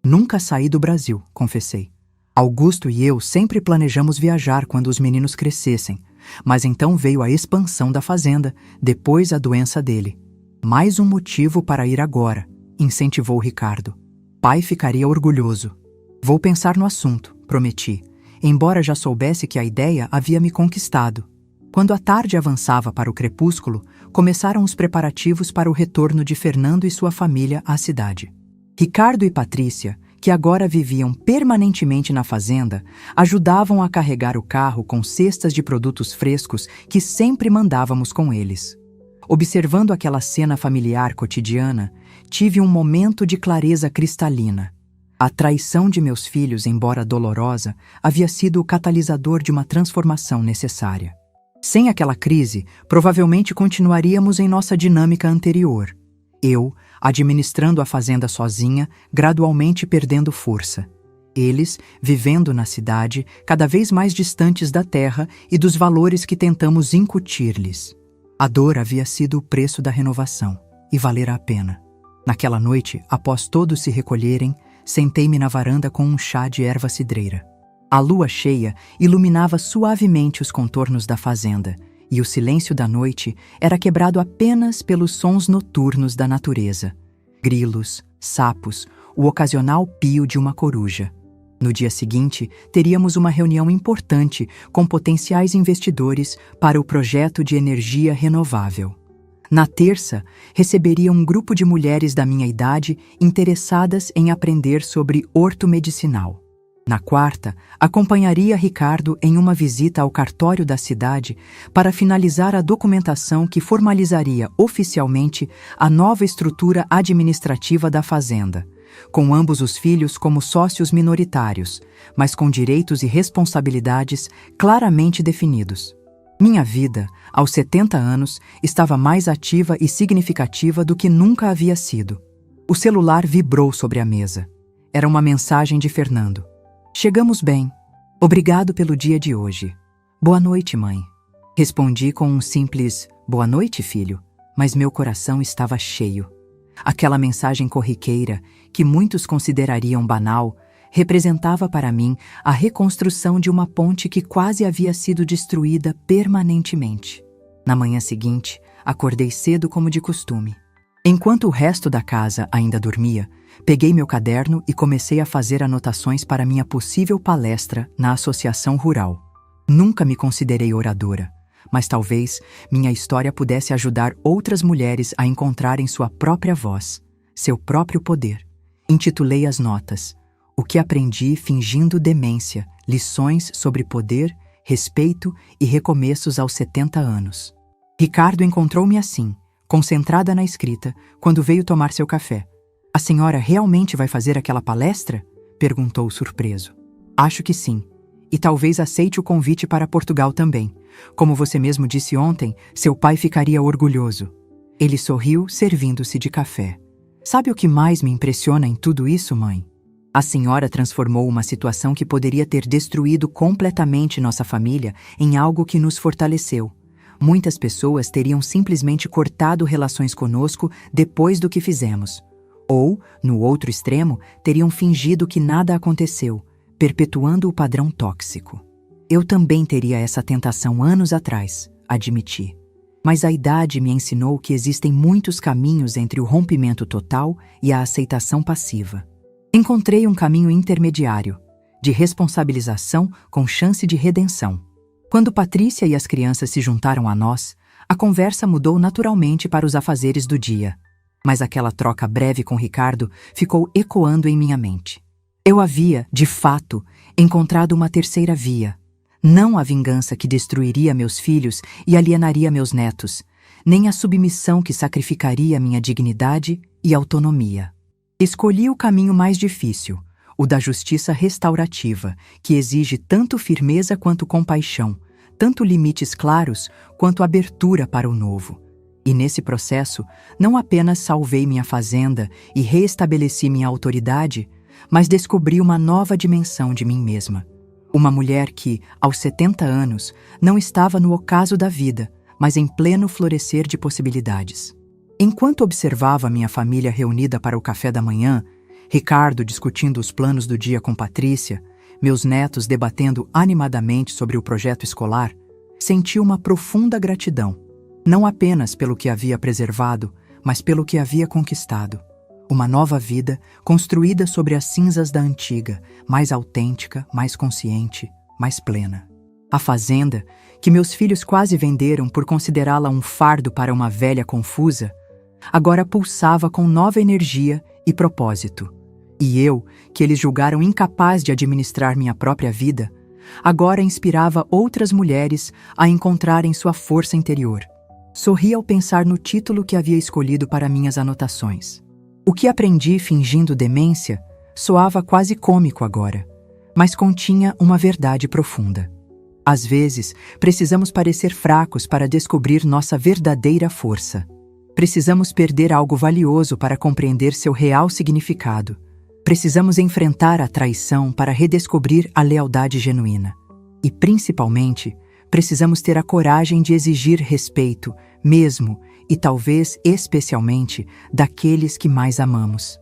Nunca saí do Brasil, confessei. Augusto e eu sempre planejamos viajar quando os meninos crescessem, mas então veio a expansão da fazenda, depois a doença dele. Mais um motivo para ir agora, incentivou Ricardo. Pai ficaria orgulhoso. Vou pensar no assunto, prometi, embora já soubesse que a ideia havia me conquistado. Quando a tarde avançava para o crepúsculo, começaram os preparativos para o retorno de Fernando e sua família à cidade. Ricardo e Patrícia, que agora viviam permanentemente na fazenda, ajudavam a carregar o carro com cestas de produtos frescos que sempre mandávamos com eles. Observando aquela cena familiar cotidiana, tive um momento de clareza cristalina. A traição de meus filhos, embora dolorosa, havia sido o catalisador de uma transformação necessária. Sem aquela crise, provavelmente continuaríamos em nossa dinâmica anterior. Eu, administrando a fazenda sozinha, gradualmente perdendo força. Eles, vivendo na cidade, cada vez mais distantes da terra e dos valores que tentamos incutir-lhes. A dor havia sido o preço da renovação, e valera a pena. Naquela noite, após todos se recolherem, sentei-me na varanda com um chá de erva cidreira. A lua cheia iluminava suavemente os contornos da fazenda, e o silêncio da noite era quebrado apenas pelos sons noturnos da natureza. Grilos, sapos, o ocasional pio de uma coruja. No dia seguinte, teríamos uma reunião importante com potenciais investidores para o projeto de energia renovável. Na terça, receberia um grupo de mulheres da minha idade interessadas em aprender sobre horto medicinal. Na quarta, acompanharia Ricardo em uma visita ao cartório da cidade para finalizar a documentação que formalizaria oficialmente a nova estrutura administrativa da fazenda, com ambos os filhos como sócios minoritários, mas com direitos e responsabilidades claramente definidos. Minha vida, aos 70 anos, estava mais ativa e significativa do que nunca havia sido. O celular vibrou sobre a mesa. Era uma mensagem de Fernando. Chegamos bem. Obrigado pelo dia de hoje. Boa noite, mãe. Respondi com um simples boa noite, filho, mas meu coração estava cheio. Aquela mensagem corriqueira, que muitos considerariam banal, representava para mim a reconstrução de uma ponte que quase havia sido destruída permanentemente. Na manhã seguinte, acordei cedo como de costume. Enquanto o resto da casa ainda dormia, peguei meu caderno e comecei a fazer anotações para minha possível palestra na Associação Rural. Nunca me considerei oradora, mas talvez minha história pudesse ajudar outras mulheres a encontrarem sua própria voz, seu próprio poder. Intitulei as notas: O que aprendi fingindo demência, lições sobre poder, respeito e recomeços aos 70 anos. Ricardo encontrou-me assim, concentrada na escrita, quando veio tomar seu café. A senhora realmente vai fazer aquela palestra? Perguntou surpreso. Acho que sim. E talvez aceite o convite para Portugal também. Como você mesmo disse ontem, seu pai ficaria orgulhoso. Ele sorriu, servindo-se de café. Sabe o que mais me impressiona em tudo isso, mãe? A senhora transformou uma situação que poderia ter destruído completamente nossa família em algo que nos fortaleceu. Muitas pessoas teriam simplesmente cortado relações conosco depois do que fizemos. Ou, no outro extremo, teriam fingido que nada aconteceu, perpetuando o padrão tóxico. Eu também teria essa tentação anos atrás, admiti. Mas a idade me ensinou que existem muitos caminhos entre o rompimento total e a aceitação passiva. Encontrei um caminho intermediário, de responsabilização com chance de redenção. Quando Patrícia e as crianças se juntaram a nós, a conversa mudou naturalmente para os afazeres do dia. Mas aquela troca breve com Ricardo ficou ecoando em minha mente. Eu havia, de fato, encontrado uma terceira via. Não a vingança que destruiria meus filhos e alienaria meus netos, nem a submissão que sacrificaria minha dignidade e autonomia. Escolhi o caminho mais difícil, o da justiça restaurativa, que exige tanto firmeza quanto compaixão, tanto limites claros quanto abertura para o novo. E nesse processo, não apenas salvei minha fazenda e reestabeleci minha autoridade, mas descobri uma nova dimensão de mim mesma. Uma mulher que, aos 70 anos, não estava no ocaso da vida, mas em pleno florescer de possibilidades. Enquanto observava minha família reunida para o café da manhã, Ricardo discutindo os planos do dia com Patrícia, meus netos debatendo animadamente sobre o projeto escolar, senti uma profunda gratidão, não apenas pelo que havia preservado, mas pelo que havia conquistado. Uma nova vida construída sobre as cinzas da antiga, mais autêntica, mais consciente, mais plena. A fazenda, que meus filhos quase venderam por considerá-la um fardo para uma velha confusa, agora pulsava com nova energia e propósito. E eu, que eles julgaram incapaz de administrar minha própria vida, agora inspirava outras mulheres a encontrarem sua força interior. Sorri ao pensar no título que havia escolhido para minhas anotações. O que aprendi fingindo demência soava quase cômico agora, mas continha uma verdade profunda. Às vezes, precisamos parecer fracos para descobrir nossa verdadeira força. Precisamos perder algo valioso para compreender seu real significado. Precisamos enfrentar a traição para redescobrir a lealdade genuína. E, principalmente, precisamos ter a coragem de exigir respeito, mesmo e talvez especialmente daqueles que mais amamos.